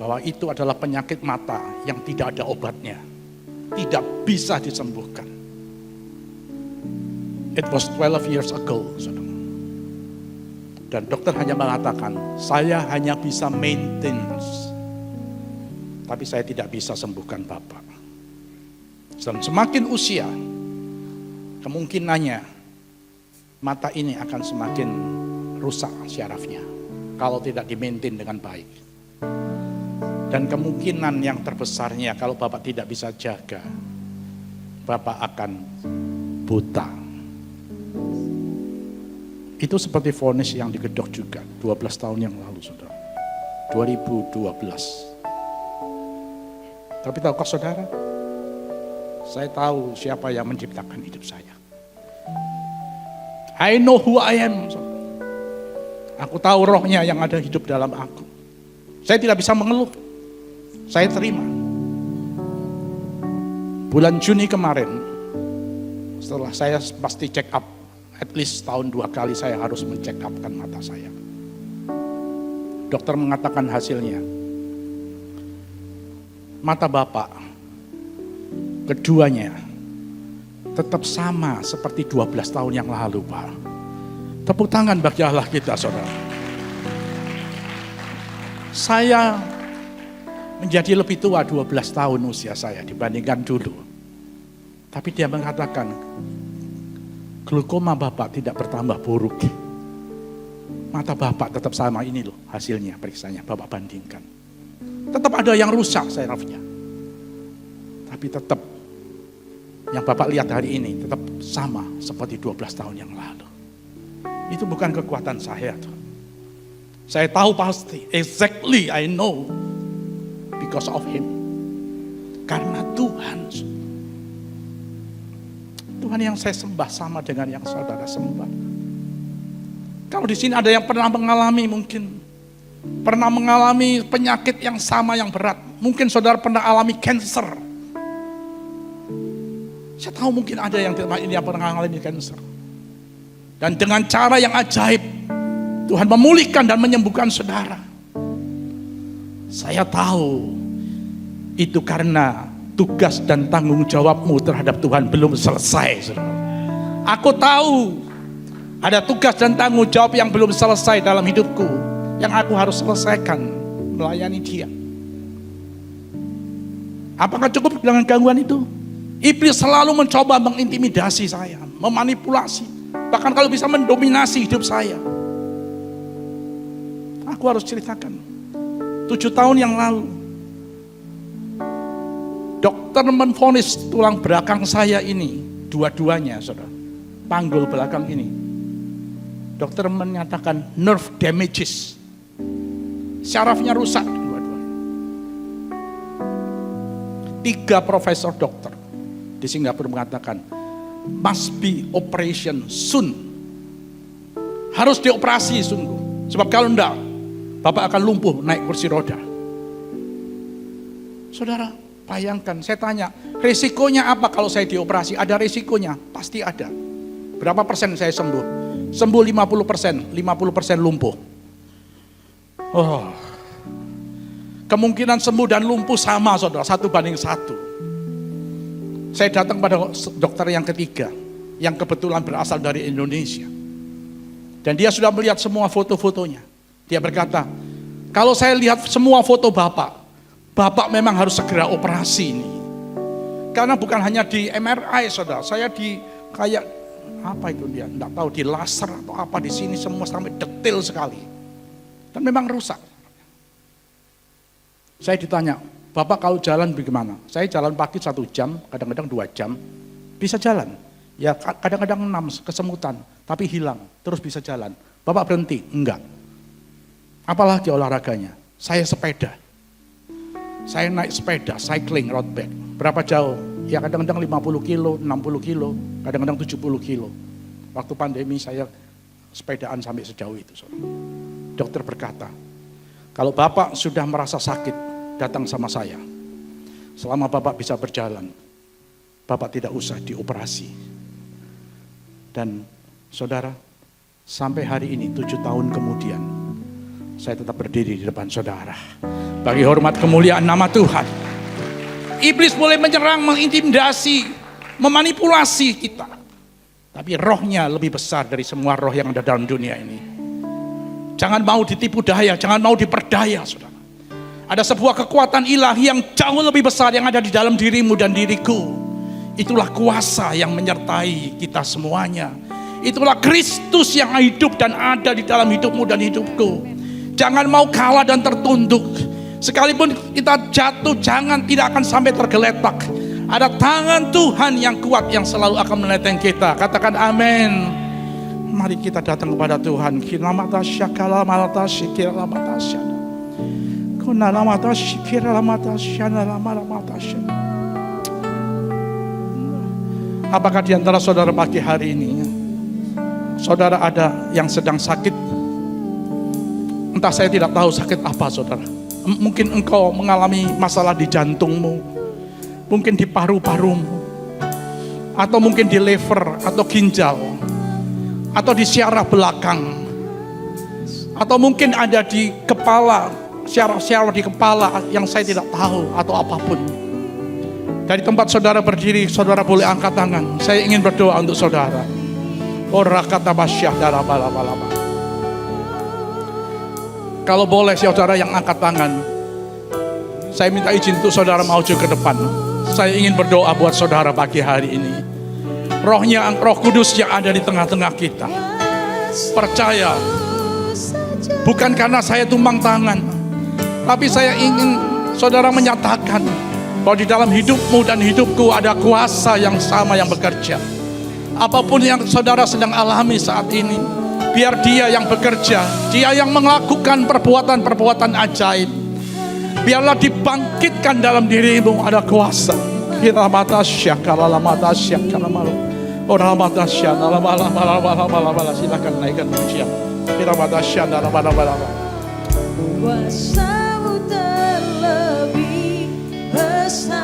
bahwa itu adalah penyakit mata yang tidak ada obatnya. Tidak bisa disembuhkan. It was 12 years ago, saudara. Dan dokter hanya mengatakan, saya hanya bisa maintenance. Tapi saya tidak bisa sembuhkan Bapak. Dan semakin usia, kemungkinannya mata ini akan semakin rusak syarafnya. Kalau tidak di-maintain dengan baik. Dan kemungkinan yang terbesarnya kalau Bapak tidak bisa jaga, Bapak akan buta. Itu seperti vonis yang digedok juga 12 tahun yang lalu, saudara. 2012. Tapi tahukah saudara? Saya tahu siapa yang menciptakan hidup saya. I know who I am. Aku tahu rohnya yang ada hidup dalam aku. Saya tidak bisa mengeluh. Saya terima. Bulan Juni kemarin, setelah saya pasti check up, at least tahun 2 kali saya harus men-check upkan mata saya. Dokter mengatakan hasilnya, mata Bapak, keduanya tetap sama seperti 12 tahun yang lalu, Pak. Tepuk tangan bagi Allah kita, saudara. Saya menjadi lebih tua 12 tahun usia saya dibandingkan dulu. Tapi dia mengatakan, glaukoma Bapak tidak bertambah buruk. Mata Bapak tetap sama, ini loh hasilnya, periksanya, Bapak bandingkan. Tetap ada yang rusak syarafnya. Tapi tetap yang Bapak lihat hari ini tetap sama seperti 12 tahun yang lalu. Itu bukan kekuatan saya. Saya tahu pasti, exactly I know because of Him. Karena Tuhan yang saya sembah sama dengan yang saudara sembah. Kalau di sini ada yang pernah mengalami penyakit yang sama yang berat. Mungkin saudara pernah alami cancer. Saya tahu mungkin ada yang pernah mengalami cancer. Dan dengan cara yang ajaib, Tuhan memulihkan dan menyembuhkan saudara. Saya tahu itu karena tugas dan tanggung jawabmu terhadap Tuhan belum selesai, saudara. Aku tahu ada tugas dan tanggung jawab yang belum selesai dalam hidupku, yang aku harus selesaikan, melayani Dia. Apakah cukup dengan gangguan itu? Iblis selalu mencoba mengintimidasi saya, memanipulasi, bahkan kalau bisa mendominasi hidup saya. Aku harus ceritakan, 7 tahun yang lalu, dokter menvonis tulang belakang saya ini, dua-duanya, saudara, panggul belakang ini. Dokter menyatakan nerve damages, syarafnya rusak dua-duanya. 3 profesor dokter di Singapura mengatakan must be operation soon, harus dioperasi sungguh, sebab kalau enggak Bapak akan lumpuh naik kursi roda. Saudara, bayangkan, saya tanya, risikonya apa kalau saya dioperasi? Ada risikonya? Pasti ada. Berapa persen saya sembuh? Sembuh 50%, 50% lumpuh. Oh, kemungkinan sembuh dan lumpuh sama, saudara, 1:1. Saya datang pada dokter yang ketiga, yang kebetulan berasal dari Indonesia. Dan dia sudah melihat semua foto-fotonya. Dia berkata, kalau saya lihat semua foto Bapak memang harus segera operasi ini. Karena bukan hanya di MRI, saudara. Saya di kayak apa itu dia, enggak tahu, di laser atau apa di sini semua sampai detail sekali. Dan memang rusak. Saya ditanya, Bapak kalau jalan bagaimana? Saya jalan pagi 1 jam, kadang-kadang 2 jam, bisa jalan. Ya kadang-kadang 6 kesemutan, tapi hilang, terus bisa jalan. Bapak berhenti? Enggak. Apalagi olahraganya? Saya sepeda. Saya naik sepeda, cycling, road bike. Berapa jauh? Ya kadang-kadang 50 kilo, 60 kilo, kadang-kadang 70 kilo. Waktu pandemi saya sepedaan sampai sejauh itu. Saudara. Dokter berkata, kalau Bapak sudah merasa sakit, datang sama saya. Selama Bapak bisa berjalan, Bapak tidak usah dioperasi. Dan saudara, sampai hari ini 7 tahun kemudian, saya tetap berdiri di depan saudara. Bagi hormat kemuliaan nama Tuhan. Iblis boleh menyerang, mengintimidasi, memanipulasi kita. Tapi rohnya lebih besar dari semua roh yang ada dalam dunia ini. Jangan mau ditipu daya, jangan mau diperdaya, saudara. Ada sebuah kekuatan ilahi yang jauh lebih besar yang ada di dalam dirimu dan diriku. Itulah kuasa yang menyertai kita semuanya. Itulah Kristus yang hidup dan ada di dalam hidupmu dan hidupku. Jangan mau kalah dan tertunduk. Sekalipun kita jatuh, jangan, tidak akan sampai tergeletak. Ada tangan Tuhan yang kuat yang selalu akan menenteng kita. Katakan amin. Mari kita datang kepada Tuhan. Apakah di antara saudara pagi hari ini, saudara ada yang sedang sakit? Entah, saya tidak tahu sakit apa, saudara. Mungkin engkau mengalami masalah di jantungmu, mungkin di paru-parumu, atau mungkin di liver atau ginjal, atau di syaraf belakang, atau mungkin ada di kepala, syaraf-syaraf di kepala yang saya tidak tahu, atau apapun. Dari tempat saudara berdiri, saudara boleh angkat tangan. Saya ingin berdoa untuk saudara. Ora kata basyah darah bala-bala. Kalau boleh saudara yang angkat tangan, saya minta izin untuk saudara maju ke depan. Saya ingin berdoa buat saudara pagi hari ini. Rohnya, Roh Kudus yang ada di tengah-tengah kita. Percaya, bukan karena saya tumpang tangan, tapi saya ingin saudara menyatakan bahwa di dalam hidupmu dan hidupku ada kuasa yang sama yang bekerja. Apapun yang saudara sedang alami saat ini, biar Dia yang bekerja, Dia yang melakukan perbuatan-perbuatan ajaib. Biarlah dibangkitkan dalam dirimu ada kuasa. Kita mata syakala mata syakala malu. Orang mata syakala malu. Silakan naikkan pujian. Kita mata syakala malu. Kuasa-Mu terlebih besar,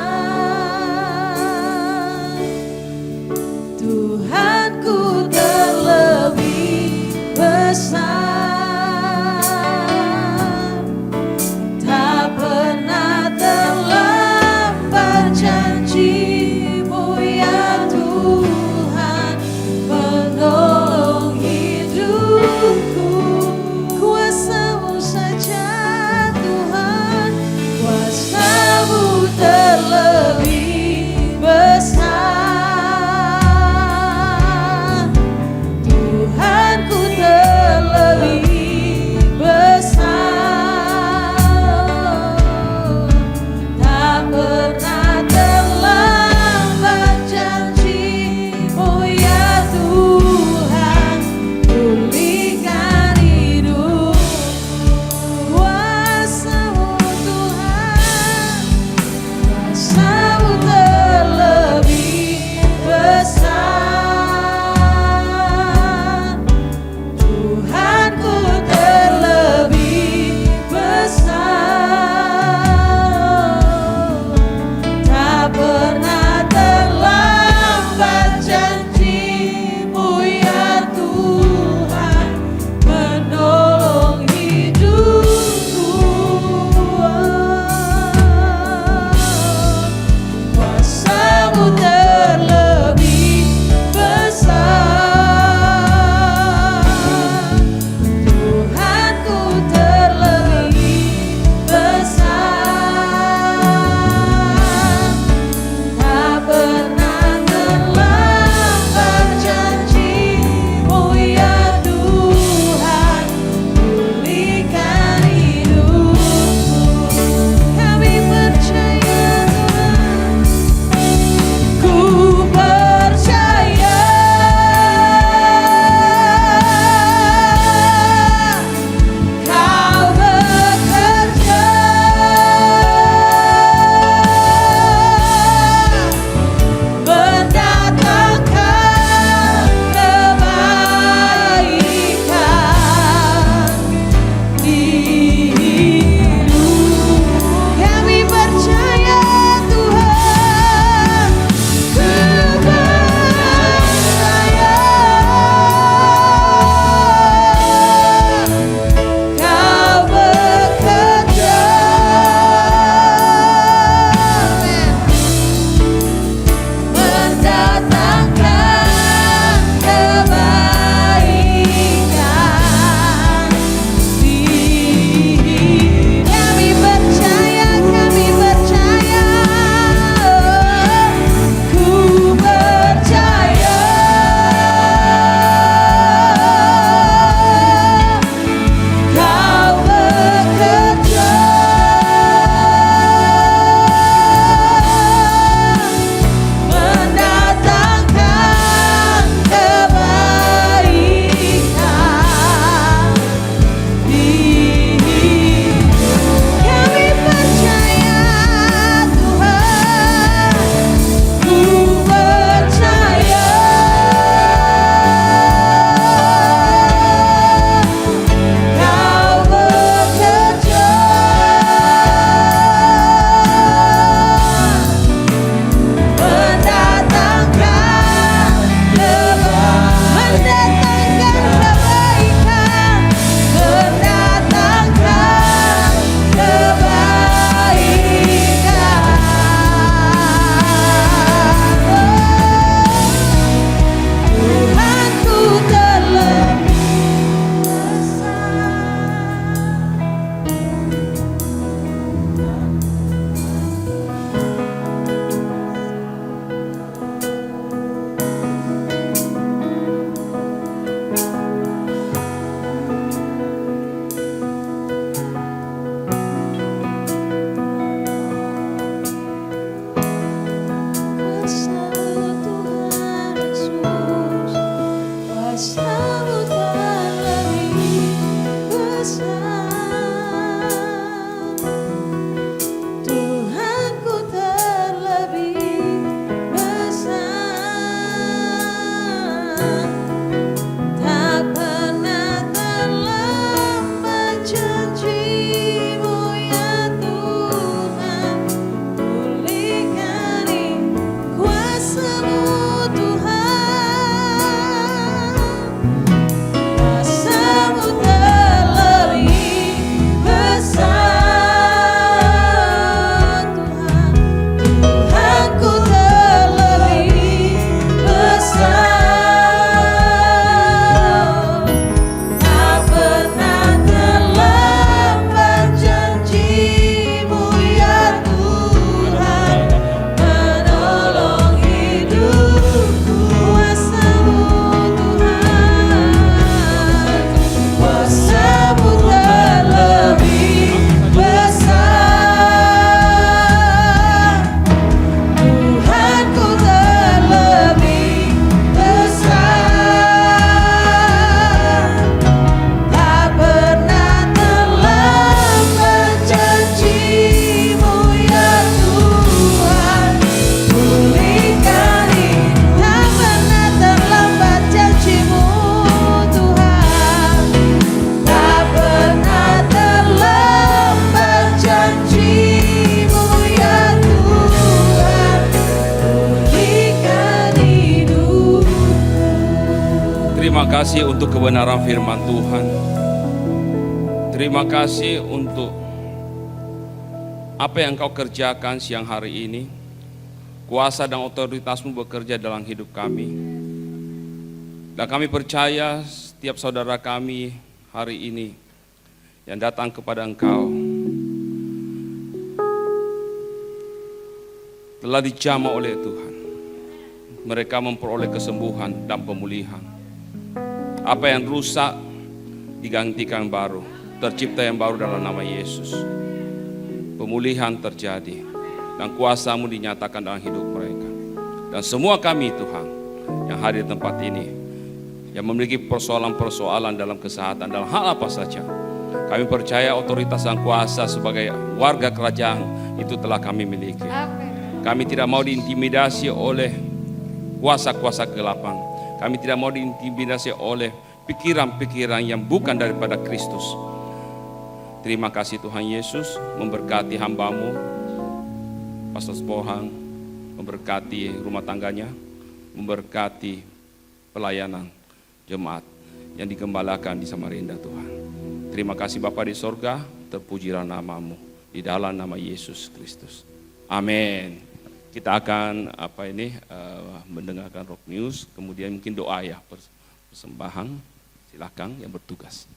Tuhanku terlebih besar, tak pernah terlambat janji-Mu ya Tuhan, penolong hidupku. Kuasa-Mu saja Terima kasih untuk kebenaran firman Tuhan. Terima kasih untuk apa yang Kau kerjakan siang hari ini. Kuasa dan otoritas-Mu bekerja dalam hidup kami. Dan kami percaya setiap saudara kami hari ini yang datang kepada Engkau telah dijamah oleh Tuhan. Mereka memperoleh kesembuhan dan pemulihan. Apa yang rusak digantikan baru, tercipta yang baru dalam nama Yesus. Pemulihan terjadi dan kuasa-Mu dinyatakan dalam hidup mereka. Dan semua kami Tuhan yang hadir di tempat ini, yang memiliki persoalan-persoalan dalam kesehatan, dalam hal apa saja, kami percaya otoritas dan kuasa sebagai warga kerajaan itu telah kami miliki. Kami tidak mau diintimidasi oleh kuasa-kuasa kegelapan. Kami tidak mau diintimidasi oleh pikiran-pikiran yang bukan daripada Kristus. Terima kasih Tuhan Yesus, memberkati hamba-Mu, Pastor Bohang, memberkati rumah tangganya, memberkati pelayanan jemaat yang digembalakan di Samarinda Tuhan. Terima kasih Bapa di sorga, terpujilah nama-Mu di dalam nama Yesus Kristus. Amin. Kita akan mendengarkan rock news, kemudian mungkin doa ya, persembahan. Silakan yang bertugas.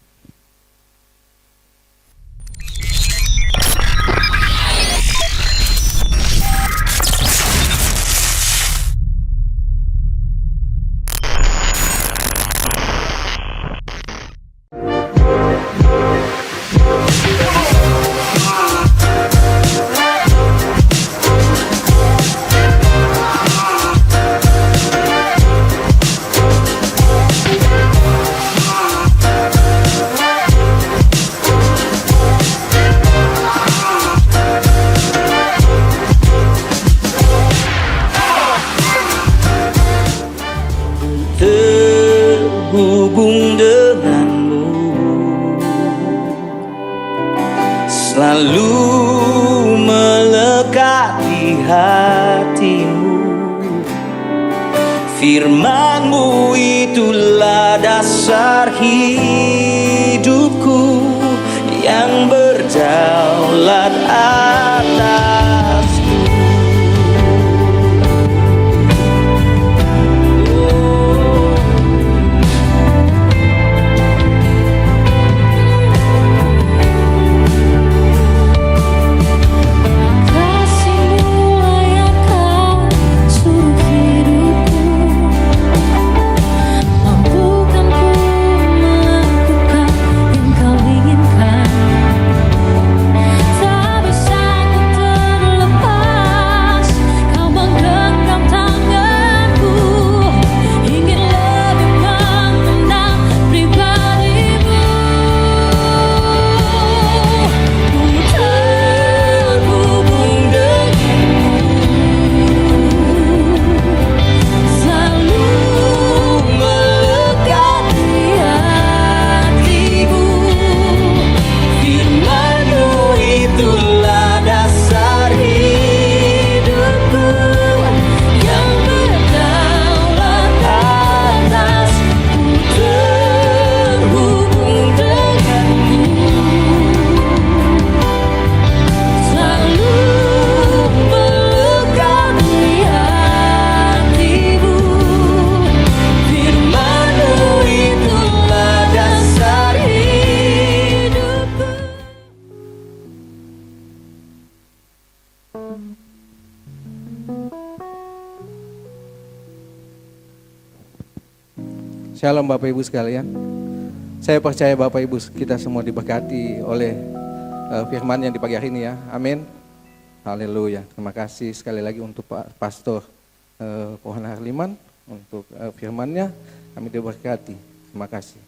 Terhubung denganmu, selalu melekat di hatimu. Firman-Mu itulah dasar hidupku yang berdaulat atasku. Shalom Bapak Ibu sekalian. Saya percaya Bapak Ibu kita semua diberkati oleh firman yang di pagi hari ini ya. Amin. Haleluya. Terima kasih sekali lagi untuk Pak Pastor Pohan Harliman untuk firman-Nya. Kami diberkati. Terima kasih.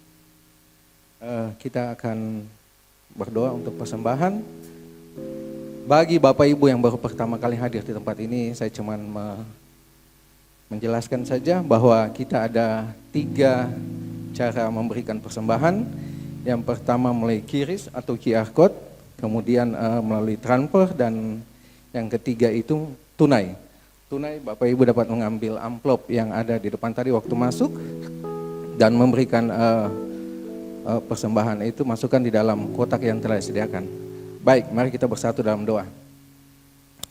Kita akan berdoa untuk persembahan. Bagi Bapak Ibu yang baru pertama kali hadir di tempat ini, saya cuman menjelaskan saja bahwa kita ada 3 cara memberikan persembahan. Yang pertama melalui QRIS atau QR Code, kemudian melalui transfer, dan yang ketiga itu tunai. Tunai Bapak Ibu dapat mengambil amplop yang ada di depan tadi waktu masuk, dan memberikan persembahan itu masukkan di dalam kotak yang telah disediakan. Baik, mari kita bersatu dalam doa.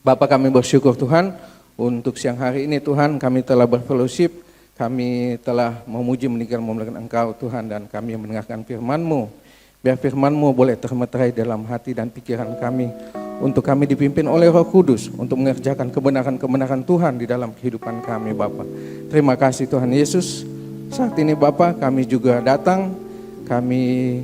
Bapa, kami bersyukur Tuhan untuk siang hari ini Tuhan, kami telah berfellowship, kami telah memuji meninggikan Engkau Tuhan, dan kami mendengarkan firman-Mu. Biar firman-Mu boleh termeterai dalam hati dan pikiran kami, untuk kami dipimpin oleh Roh Kudus untuk mengerjakan kebenaran-kebenaran Tuhan di dalam kehidupan kami Bapa. Terima kasih Tuhan Yesus. Saat ini Bapa, kami juga datang, kami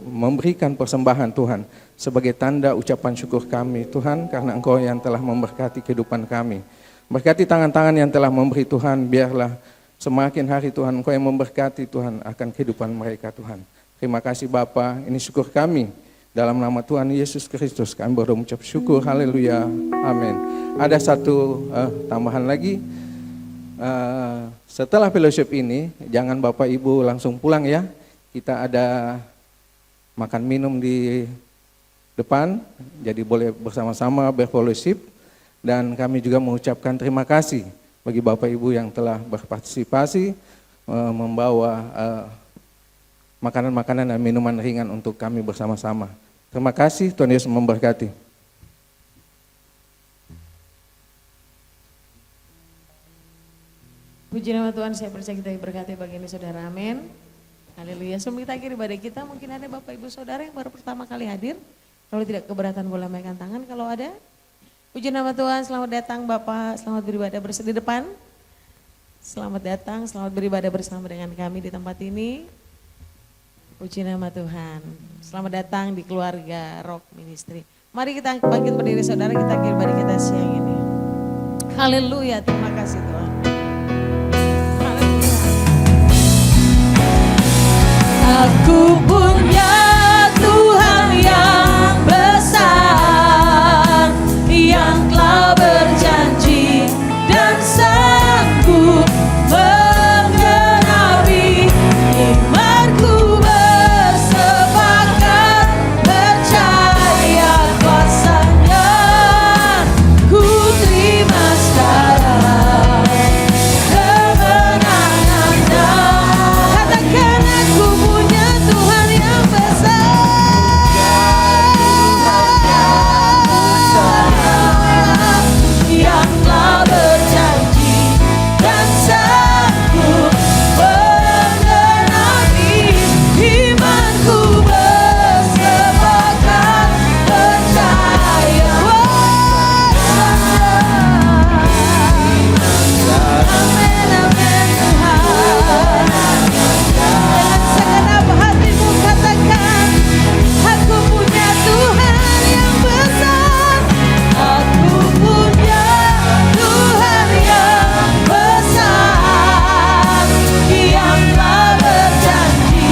memberikan persembahan Tuhan sebagai tanda ucapan syukur kami Tuhan, karena Engkau yang telah memberkati kehidupan kami. Berkati tangan-tangan yang telah memberi Tuhan, biarlah semakin hari Tuhan Engkau yang memberkati Tuhan akan kehidupan mereka Tuhan. Terima kasih Bapa, ini syukur kami. Dalam nama Tuhan Yesus Kristus kami berucap syukur, haleluya, amin. Ada satu tambahan lagi, setelah fellowship ini jangan Bapak Ibu langsung pulang ya. Kita ada makan minum di depan, jadi boleh bersama-sama berfellowship. Dan kami juga mengucapkan terima kasih bagi Bapak Ibu yang telah berpartisipasi membawa makanan-makanan dan minuman ringan untuk kami bersama-sama. Terima kasih, Tuhan Yesus memberkati. Puji nama Tuhan, saya percaya kita diberkati bagi ini saudara, amin. Haleluya. Sebelum kita akhiri ibadah kita, mungkin ada Bapak Ibu Saudara yang baru pertama kali hadir. Kalau tidak keberatan boleh lambaikan tangan, kalau ada. Puji nama Tuhan, selamat datang Bapak, selamat beribadah bersama di depan. Selamat datang, selamat beribadah bersama dengan kami di tempat ini. Puji nama Tuhan. Selamat datang di keluarga Rock Ministry. Mari kita bangkit berdiri saudara, kita akhiri ibadah kita siang ini. Haleluya, terima kasih Tuhan. Aku punya Tuhan yang besar, yang telah berjanji dan sanggup menggenapi. Imanku bersepakat percaya kuasa-Nya, ku terima sekarang kemenangan-Nya. Katakan aku punya Tuhan yang besar, yang telah berjanji dan sanggup menggenapi. Imanku bersepakat percaya kuasa-Nya. Amin, amin Tuhan. Dengan segenap hatimu katakan, aku punya Tuhan yang besar. Aku punya Tuhan yang besar, yang telah berjanji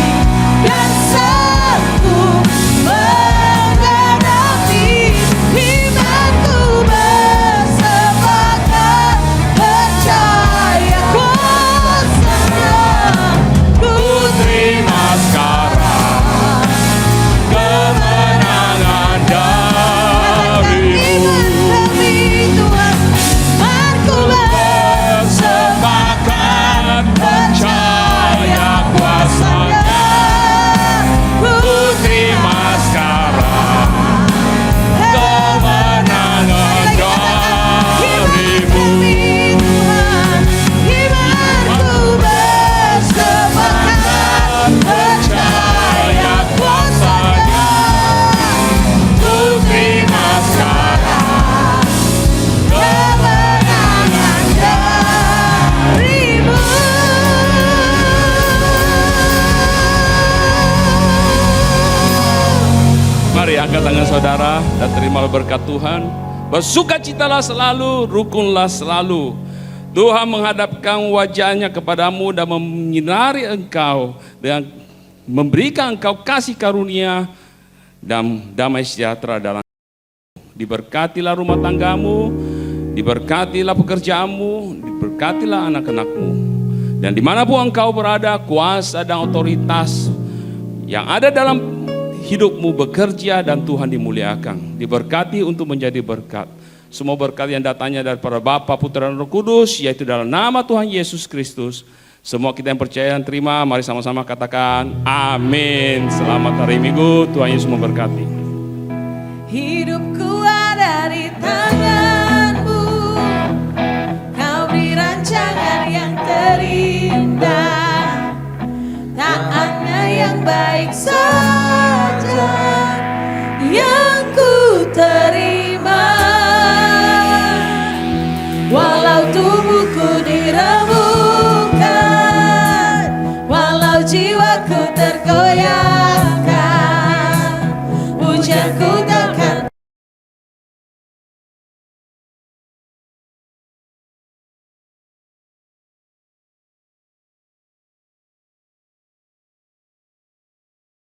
dan sanggup menggenapi. Imanku bersepakat percaya kuasa-Nya. Ku Terima sekarang kemenangan darimu. Bersepakat percaya kuasa-Nya. Ku terima sekarang kemenangan darimu. Percaya kuasa-Nya. Ku terima sekarang kemenangan darimu. Mari angkat tangan saudara dan terimalah berkat Tuhan. Bersukacitalah selalu, rukunlah selalu. Tuhan menghadapkan wajahnya kepadamu dan menyinari engkau, dan memberikan engkau kasih karunia dan damai sejahtera dalam. Diberkatilah rumah tanggamu, diberkatilah pekerjaanmu, diberkatilah anak-anakmu. Dan dimanapun engkau berada, kuasa dan otoritas yang ada dalam hidupmu bekerja dan Tuhan dimuliakan. Diberkati untuk menjadi berkat. Semua berkat yang datangnya daripada Bapa, Putra dan Roh Kudus, yaitu dalam nama Tuhan Yesus Kristus, Semua kita yang percaya dan terima, mari sama-sama katakan amin. Selamat hari Minggu, Tuhan Yesus memberkati. Hidupku ada di tangan-Mu, Kau beri rancangan yang terindah, tak ada yang baik